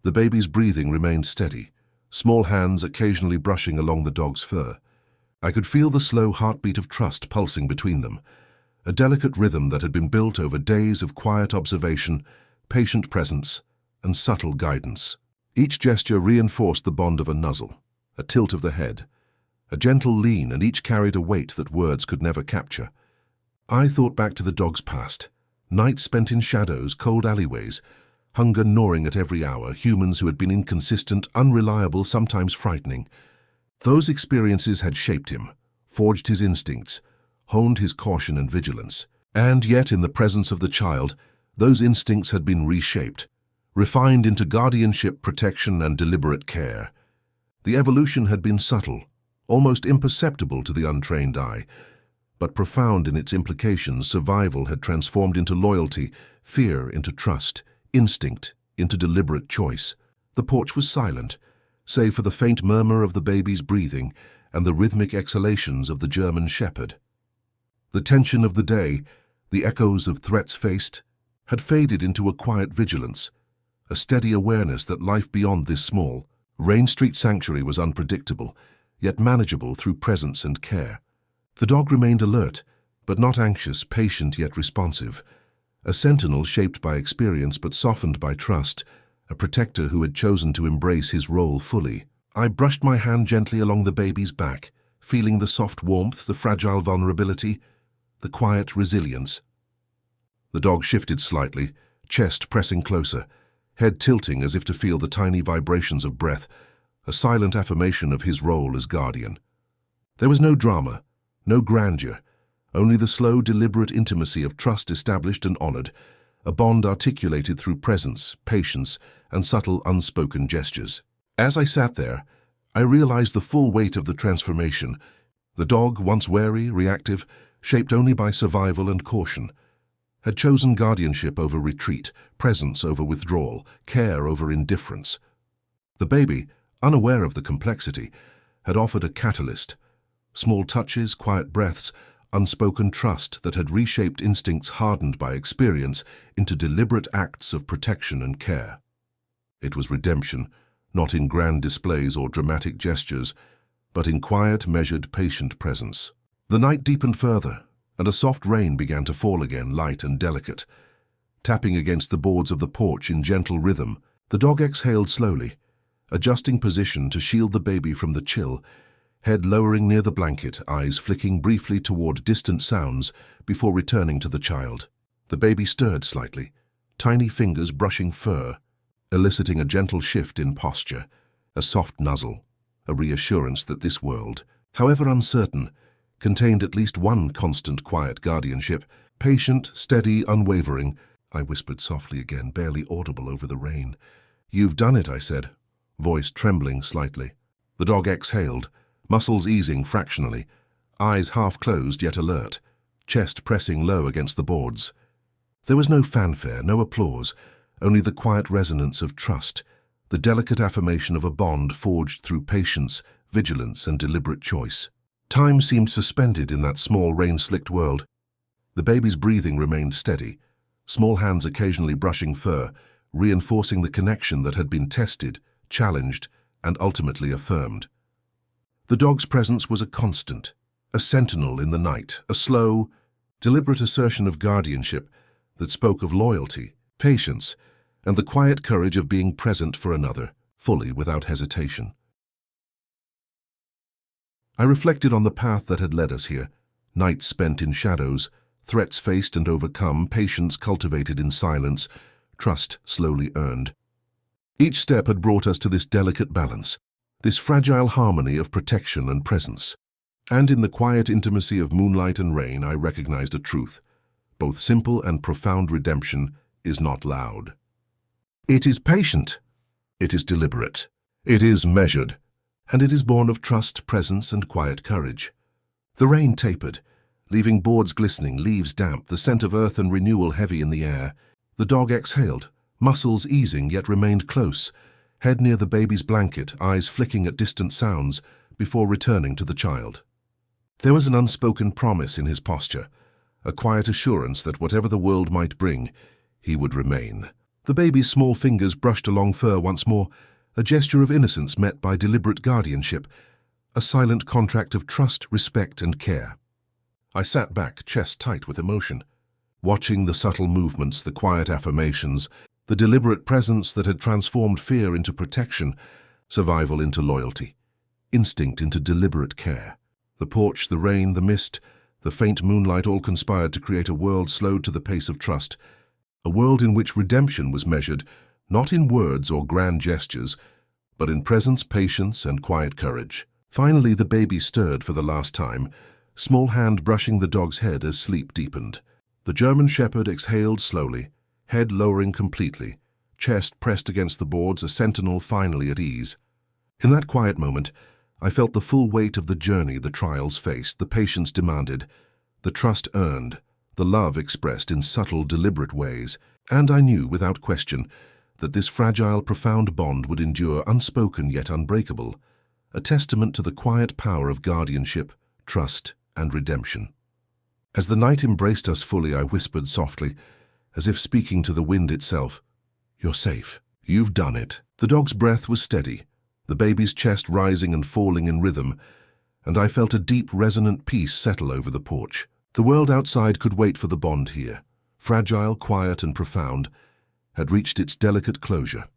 The baby's breathing remained steady, small hands occasionally brushing along the dog's fur. I could feel the slow heartbeat of trust pulsing between them, a delicate rhythm that had been built over days of quiet observation, patient presence, and subtle guidance. Each gesture reinforced the bond of a nuzzle, a tilt of the head, a gentle lean, and each carried a weight that words could never capture. I thought back to the dog's past, nights spent in shadows, cold alleyways, hunger gnawing at every hour, humans who had been inconsistent, unreliable, sometimes frightening. Those experiences had shaped him, forged his instincts, honed his caution and vigilance. And yet, in the presence of the child, those instincts had been reshaped, refined into guardianship, protection, and deliberate care. The evolution had been subtle, almost imperceptible to the untrained eye, but profound in its implications. Survival had transformed into loyalty, fear into trust, instinct into deliberate choice. The porch was silent, save for the faint murmur of the baby's breathing and the rhythmic exhalations of the German shepherd. The tension of the day, the echoes of threats faced, had faded into a quiet vigilance, a steady awareness that life beyond this small, Rain Street sanctuary was unpredictable, yet manageable through presence and care. The dog remained alert, but not anxious, patient yet responsive. A sentinel shaped by experience but softened by trust, a protector who had chosen to embrace his role fully. I brushed my hand gently along the baby's back, feeling the soft warmth, the fragile vulnerability, the quiet resilience. The dog shifted slightly, chest pressing closer, head tilting as if to feel the tiny vibrations of breath, a silent affirmation of his role as guardian. There was no drama, no grandeur, only the slow, deliberate intimacy of trust established and honored, a bond articulated through presence, patience, and subtle unspoken gestures. As I sat there, I realized the full weight of the transformation. The dog, once wary, reactive, shaped only by survival and caution, had chosen guardianship over retreat, presence over withdrawal, care over indifference. The baby, unaware of the complexity, had offered a catalyst, small touches, quiet breaths, unspoken trust that had reshaped instincts hardened by experience into deliberate acts of protection and care. It was redemption, not in grand displays or dramatic gestures, but in quiet, measured, patient presence. The night deepened further, and a soft rain began to fall again, light and delicate. Tapping against the boards of the porch in gentle rhythm, the dog exhaled slowly, adjusting position to shield the baby from the chill, head lowering near the blanket, eyes flicking briefly toward distant sounds before returning to the child. The baby stirred slightly, tiny fingers brushing fur, eliciting a gentle shift in posture, a soft nuzzle, a reassurance that this world, however uncertain, contained at least one constant quiet guardianship, patient, steady, unwavering. I whispered softly again, barely audible over the rain. "You've done it," I said, voice trembling slightly. The dog exhaled, muscles easing fractionally, eyes half closed yet alert, chest pressing low against the boards. There was no fanfare, no applause, only the quiet resonance of trust, the delicate affirmation of a bond forged through patience, vigilance, and deliberate choice. Time seemed suspended in that small, rain-slicked world. The baby's breathing remained steady, small hands occasionally brushing fur, reinforcing the connection that had been tested, challenged, and ultimately affirmed. The dog's presence was a constant, a sentinel in the night, a slow, deliberate assertion of guardianship that spoke of loyalty, patience, and the quiet courage of being present for another, fully without hesitation. I reflected on the path that had led us here, nights spent in shadows, threats faced and overcome, patience cultivated in silence, trust slowly earned. Each step had brought us to this delicate balance, this fragile harmony of protection and presence. And in the quiet intimacy of moonlight and rain, I recognized a truth. Both simple and profound redemption is not loud. It is patient. It is deliberate. It is measured. And it is born of trust, presence, and quiet courage. The rain tapered, leaving boards glistening, leaves damp, the scent of earth and renewal heavy in the air. The dog exhaled, muscles easing yet remained close, head near the baby's blanket, eyes flicking at distant sounds, before returning to the child. There was an unspoken promise in his posture, a quiet assurance that whatever the world might bring, he would remain. The baby's small fingers brushed along fur once more, a gesture of innocence met by deliberate guardianship, a silent contract of trust, respect, and care. I sat back, chest tight with emotion, watching the subtle movements, the quiet affirmations, the deliberate presence that had transformed fear into protection, survival into loyalty, instinct into deliberate care. The porch, the rain, the mist, the faint moonlight all conspired to create a world slowed to the pace of trust, a world in which redemption was measured not in words or grand gestures, but in presence, patience, and quiet courage. Finally, the baby stirred for the last time, small hand brushing the dog's head as sleep deepened. The German shepherd exhaled slowly, head lowering completely, chest pressed against the boards, a sentinel finally at ease. In that quiet moment, I felt the full weight of the journey the trials faced, the patience demanded, the trust earned, the love expressed in subtle, deliberate ways, and I knew, without question, that this fragile, profound bond would endure unspoken yet unbreakable, a testament to the quiet power of guardianship, trust, and redemption. As the night embraced us fully, I whispered softly, as if speaking to the wind itself, "You're safe. You've done it. The dog's breath was steady, the baby's chest rising and falling in rhythm, and I felt a deep, resonant peace settle over the porch. The world outside could wait for the bond here, fragile, quiet, and profound, had reached its delicate closure.